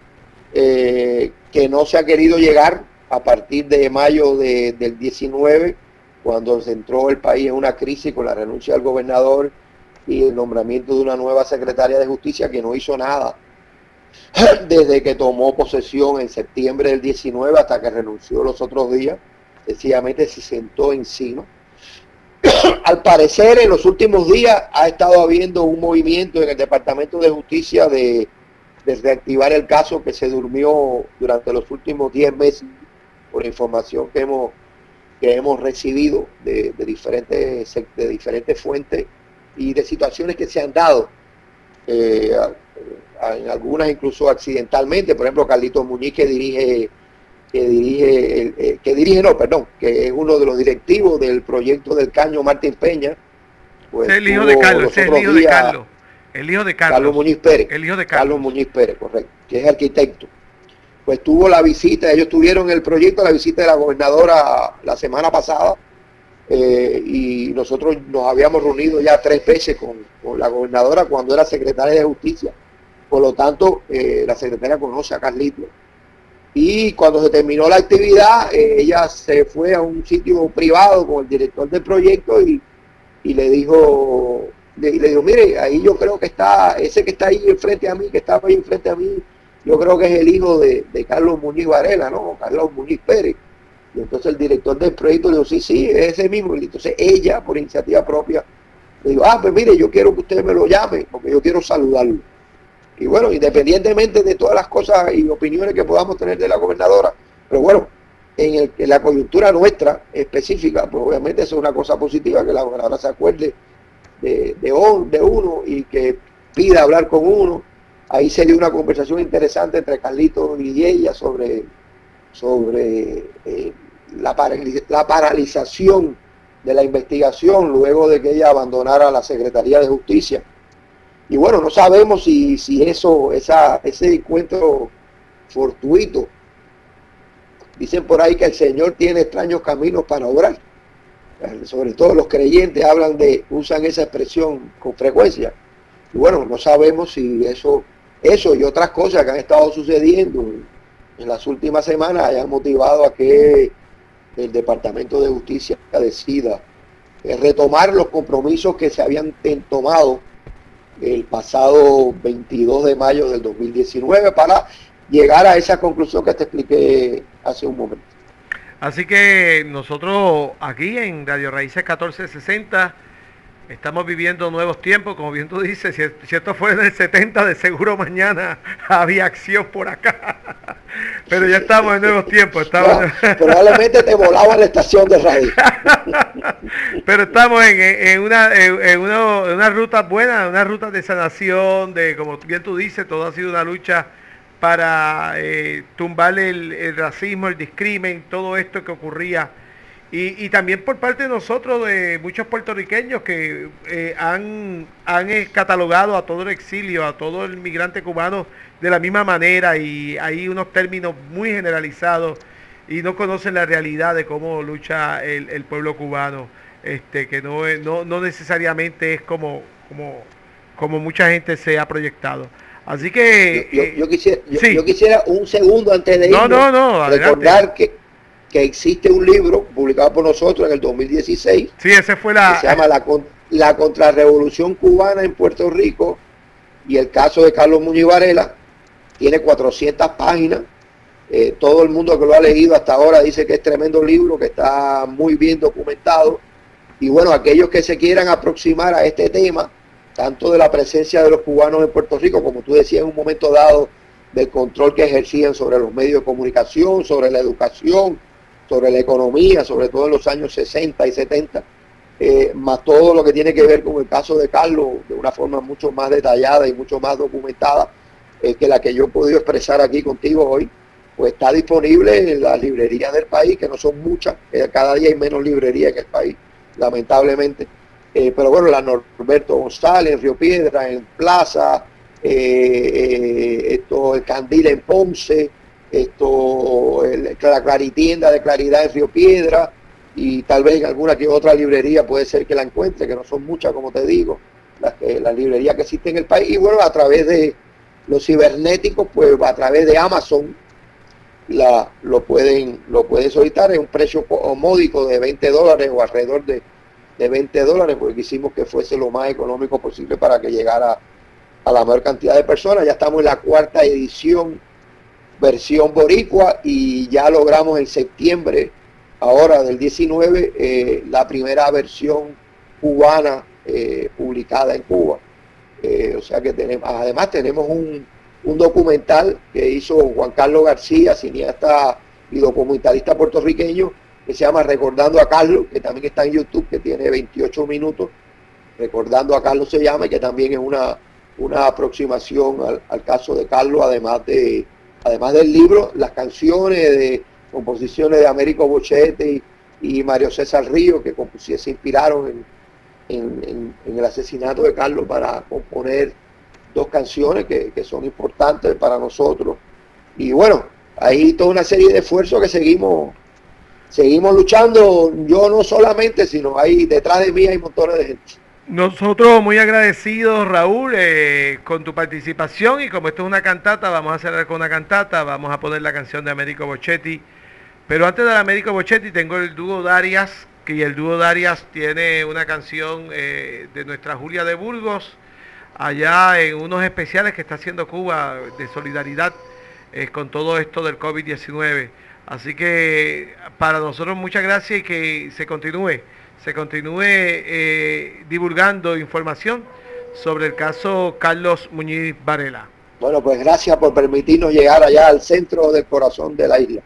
que no se ha querido llegar a partir de mayo del 19, cuando se entró el país en una crisis con la renuncia del gobernador y el nombramiento de una nueva secretaria de justicia que no hizo nada desde que tomó posesión en septiembre del 19 hasta que renunció los otros días. Sencillamente se sentó encima. Al parecer, en los últimos días ha estado habiendo un movimiento en el Departamento de Justicia de reactivar el caso que se durmió durante los últimos 10 meses, por información que hemos recibido de diferentes fuentes y de situaciones que se han dado, en algunas incluso accidentalmente. Por ejemplo, Carlitos Muñiz, que es uno de los directivos del proyecto del Caño Martín Peña. Pues es el hijo de Carlos, el hijo de Carlos Muñiz Pérez. El hijo de Carlos Muñiz Pérez, correcto, que es arquitecto. Pues tuvo la visita, ellos tuvieron el proyecto, la visita de la gobernadora la semana pasada, y nosotros nos habíamos reunido ya 3 veces con la gobernadora cuando era secretaria de Justicia. Por lo tanto, la secretaria conoce a Carlitos. Y cuando se terminó la actividad, ella se fue a un sitio privado con el director del proyecto y le dijo, mire, ahí yo creo que está, ese que está ahí enfrente a mí, que estaba ahí enfrente a mí, yo creo que es el hijo de Carlos Muñiz Varela, ¿no? Carlos Muñiz Pérez. Y entonces el director del proyecto le dijo, sí, es ese mismo. Y entonces ella, por iniciativa propia, le dijo, pues mire, yo quiero que usted me lo llame, porque yo quiero saludarlo. Y bueno, independientemente de todas las cosas y opiniones que podamos tener de la gobernadora, pero bueno, en la coyuntura nuestra específica, pues obviamente eso es una cosa positiva, que la gobernadora se acuerde de uno y que pida hablar con uno. Ahí se dio una conversación interesante entre Carlitos y ella sobre la paralización de la investigación luego de que ella abandonara la Secretaría de Justicia. Y bueno, no sabemos si ese encuentro fortuito. Dicen por ahí que el Señor tiene extraños caminos para obrar. Sobre todo los creyentes usan esa expresión con frecuencia. Y bueno, no sabemos si eso y otras cosas que han estado sucediendo en las últimas semanas hayan motivado a que el Departamento de Justicia decida retomar los compromisos que se habían tomado el pasado 22 de mayo del 2019 para llegar a esa conclusión que te expliqué hace un momento. Así que nosotros aquí en Radio Raíces 1460 estamos viviendo nuevos tiempos, como bien tú dices. Si esto fue en el 70, de seguro mañana había acción por acá. Pero ya estamos en nuevos tiempos. Probablemente te volaba la estación de radio. Pero estamos en una ruta buena, una ruta de sanación, como bien tú dices, todo ha sido una lucha para tumbar el racismo, el discrimen, todo esto que ocurría. Y también por parte de nosotros, de muchos puertorriqueños que han catalogado a todo el exilio, a todo el migrante cubano de la misma manera, y hay unos términos muy generalizados y no conocen la realidad de cómo lucha el pueblo cubano, que no necesariamente es como mucha gente se ha proyectado. Así que yo quisiera un segundo antes de irnos, recordar que existe un libro publicado por nosotros en el 2016. Sí, ese fue que se llama La Contrarrevolución Cubana en Puerto Rico y el caso de Carlos Muñiz Varela. Tiene 400 páginas Todo el mundo que lo ha leído hasta ahora dice que es tremendo libro, que está muy bien documentado. Y bueno, aquellos que se quieran aproximar a este tema, tanto de la presencia de los cubanos en Puerto Rico, como tú decías en un momento dado, del control que ejercían sobre los medios de comunicación, sobre la educación, sobre la economía, sobre todo en los años 60 y 70, más todo lo que tiene que ver con el caso de Carlos, de una forma mucho más detallada y mucho más documentada que la que yo he podido expresar aquí contigo hoy, pues está disponible en las librerías del país, que no son muchas, cada día hay menos librerías en el país, lamentablemente. Pero bueno, la Norberto González en Río Piedra, en Plaza, el Candil en Ponce, la Claritienda de Claridad en Río Piedra, y tal vez en alguna que otra librería puede ser que la encuentre, que no son muchas, como te digo, las librerías que existen en el país. Y bueno, a través de los cibernéticos, pues a través de Amazon, lo pueden solicitar en un precio módico de $20 o alrededor de $20, porque quisimos que fuese lo más económico posible para que llegara a la mayor cantidad de personas. Ya estamos en la 4ª edición, versión boricua, y ya logramos en septiembre, ahora del 19, la primera versión cubana publicada en Cuba. O sea que además tenemos un documental que hizo Juan Carlos García, cineasta y documentalista puertorriqueño, que se llama Recordando a Carlos, que también está en YouTube, que tiene 28 minutos. Recordando a Carlos se llama, y que también es una aproximación al caso de Carlos, además del libro, las canciones de composiciones de Américo Bochetti y Mario César Río, que se inspiraron en el asesinato de Carlos para componer 2 canciones que son importantes para nosotros. Y bueno, hay toda una serie de esfuerzos que seguimos luchando, yo no solamente, sino ahí detrás de mí hay montones de gente. Nosotros muy agradecidos, Raúl, con tu participación, y como esto es una cantata, vamos a cerrar con una cantata, vamos a poner la canción de Américo Bochetti. Pero antes de Américo Bochetti tengo el dúo Darias, que el dúo Darias tiene una canción de nuestra Julia de Burgos, allá en unos especiales que está haciendo Cuba de solidaridad con todo esto del COVID-19. Así que para nosotros muchas gracias, y que se continúe divulgando información sobre el caso Carlos Muñiz Varela. Bueno, pues gracias por permitirnos llegar allá al centro del corazón de la isla.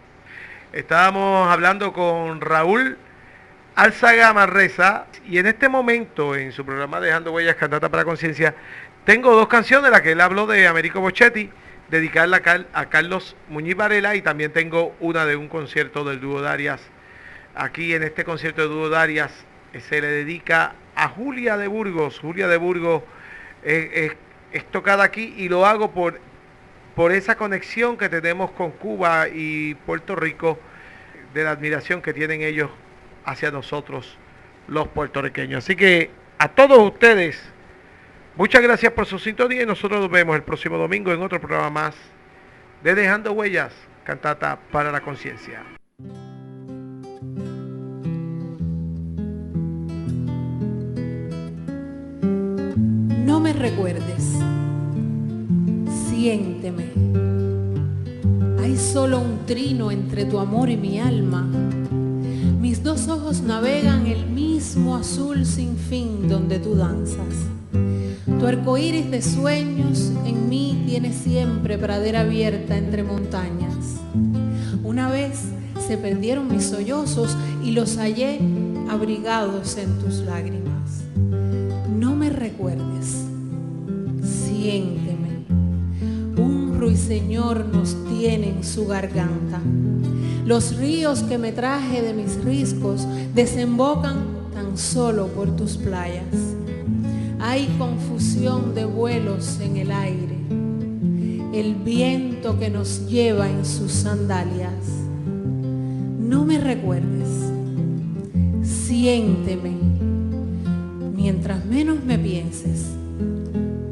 Estábamos hablando con Raúl Álzaga Manresa, y en este momento en su programa Dejando Huellas, Cantata para la Conciencia, tengo 2 canciones de las que él habló de Américo Bochetti, dedicarla a Carlos Muñiz Varela, y también tengo una de un concierto del dúo Darias. Aquí en este concierto del dúo Darias se le dedica a Julia de Burgos. Julia de Burgos es tocada aquí, y lo hago por esa conexión que tenemos con Cuba y Puerto Rico, de la admiración que tienen ellos hacia nosotros los puertorriqueños. Así que a todos ustedes, muchas gracias por su sintonía, y nosotros nos vemos el próximo domingo en otro programa más de Dejando Huellas, Cantata para la Conciencia. No me recuerdes, siénteme. Hay solo un trino entre tu amor y mi alma. Mis 2 ojos navegan el mismo azul sin fin donde tú danzas. Tu arcoíris de sueños en mí tiene siempre pradera abierta entre montañas. Una vez se perdieron mis sollozos y los hallé abrigados en tus lágrimas. No me recuerdes, siénteme. Un ruiseñor nos tiene en su garganta. Los ríos que me traje de mis riscos desembocan tan solo por tus playas. Hay confusión de vuelos en el aire, el viento que nos lleva en sus sandalias. No me recuerdes, siénteme. Mientras menos me pienses,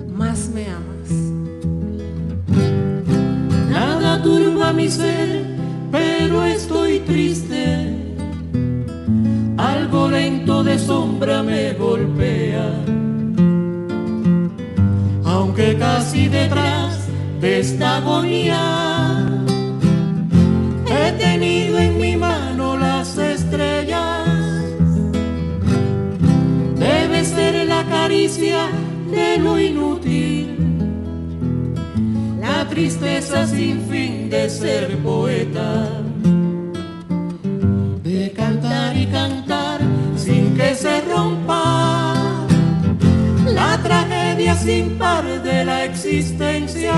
más me amas. Nada turba mi ser, pero estoy triste. Algo lento de sombra me golpea, aunque casi detrás de esta agonía avaricia de lo inútil, la tristeza sin fin de ser poeta, de cantar y cantar sin que se rompa la tragedia sin par de la existencia.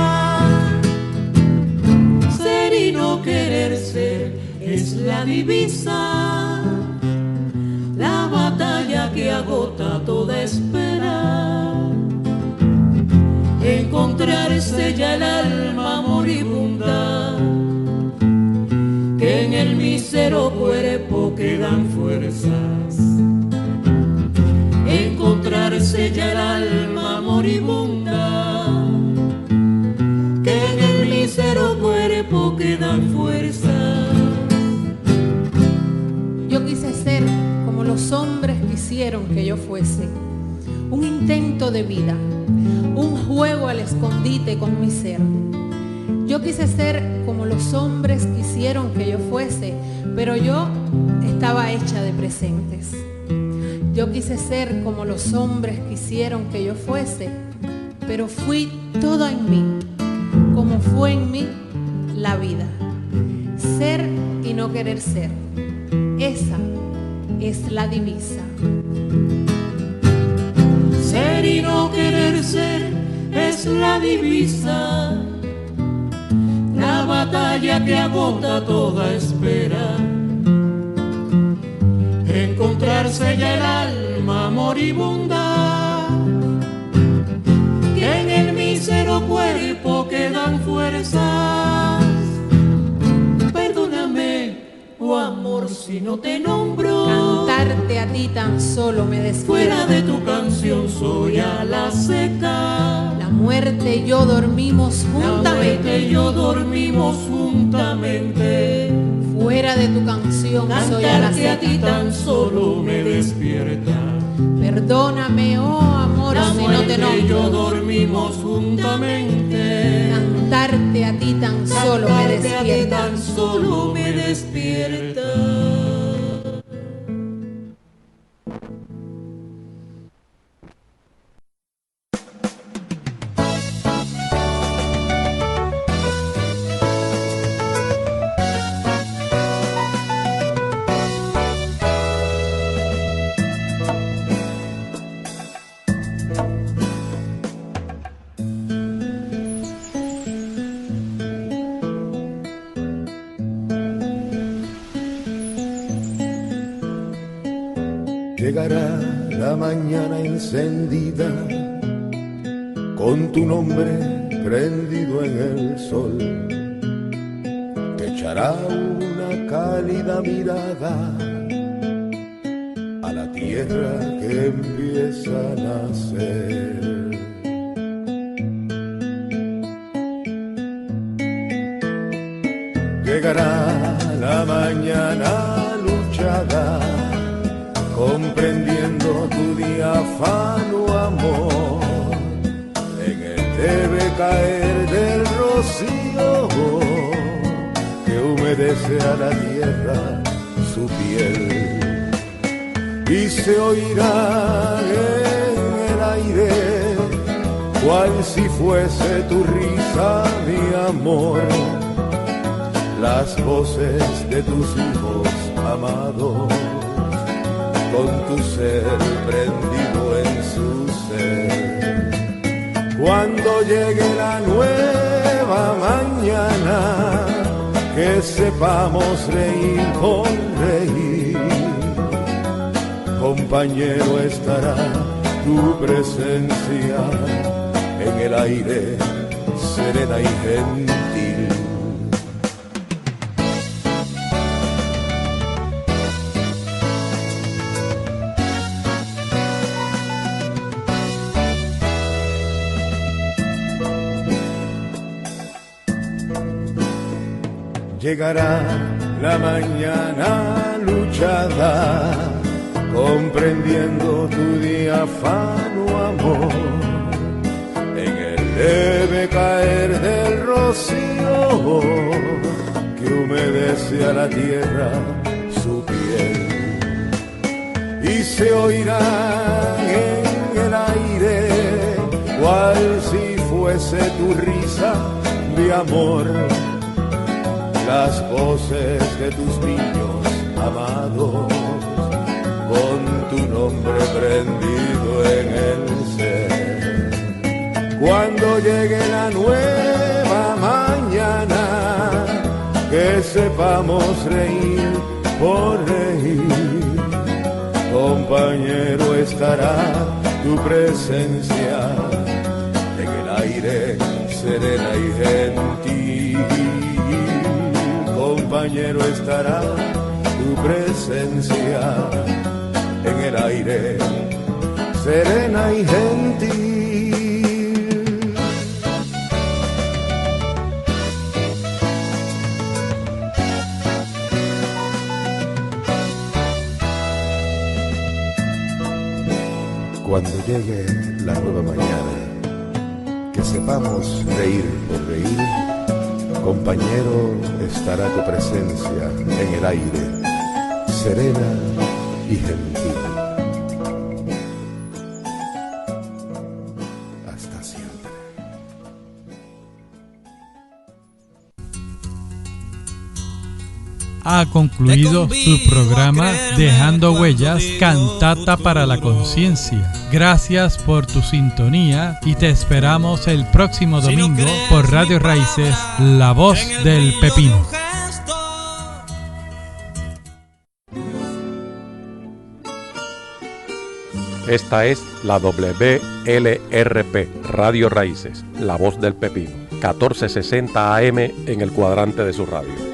Ser y no querer ser es la divisa, la batalla que agota toda espera. Encontrarse ya el alma moribunda, que en el mísero cuerpo quedan fuerzas. Encontrarse ya el alma moribunda, que en el mísero cuerpo quedan fuerzas. Yo quise ser como los hombres quisieron que yo fuese, un intento de vida, un juego al escondite con mi ser. Yo quise ser como los hombres quisieron que yo fuese, pero yo estaba hecha de presentes. Yo quise ser como los hombres quisieron que yo fuese, pero fui toda en mí, como fue en mí la vida. Ser y no querer ser, esa es la divisa. Ser y no querer ser es la divisa, la batalla que agota toda espera. Encontrarse ya el alma moribunda, que en el mísero cuerpo quedan fuerzas. Perdóname, oh amor, si no te nombro. Cantarte a ti tan solo me despierta. Fuera de tu canción soy a la seca. La muerte y yo dormimos juntamente. La muerte y yo dormimos juntamente. Fuera de tu canción soy a la Cantarte a seca. ti tan solo me despierta. Perdóname, oh amor, La si no te muerte y yo nombro. dormimos juntamente. Cantarte a ti tan solo me Cantarte a ti despierta. tan solo me despierta. Llegará la mañana encendida, con tu nombre prendido en el sol. Te echará una cálida mirada a la tierra que empieza a nacer. Llegará la mañana luchada, comprendiendo tu diáfano amor. En él debe caer del rocío que humedece a la tierra su piel, y se oirá en el aire, cual si fuese tu risa, mi amor, las voces de tus hijos amados, con tu ser prendido en su ser. Cuando llegue la nueva mañana, que sepamos reír con reír. Compañero, estará tu presencia en el aire, serena y gentil. Llegará la mañana luchada, comprendiendo tu diáfano amor. En él debe caer del rocío que humedece a la tierra su piel, y se oirá en el aire tu risa de amor, las voces de tus niños amados, con tu nombre prendido en el ser. Cuando llegue la nueva mañana, que sepamos reír por reír. Compañero, estará tu presencia en el aire serena y gentil. Compañero, estará tu presencia en el aire serena y gentil. Cuando llegue la nueva mañana, que sepamos reír por reír. Compañero, estará tu presencia en el aire, serena y gentil. Hasta siempre. Ha concluido su programa Dejando Huellas, Cantata para la Conciencia. Gracias por tu sintonía y te esperamos el próximo domingo por Radio Raíces, La Voz del Pepino. Esta es la WLRP, Radio Raíces, La Voz del Pepino, 1460 AM en el cuadrante de su radio.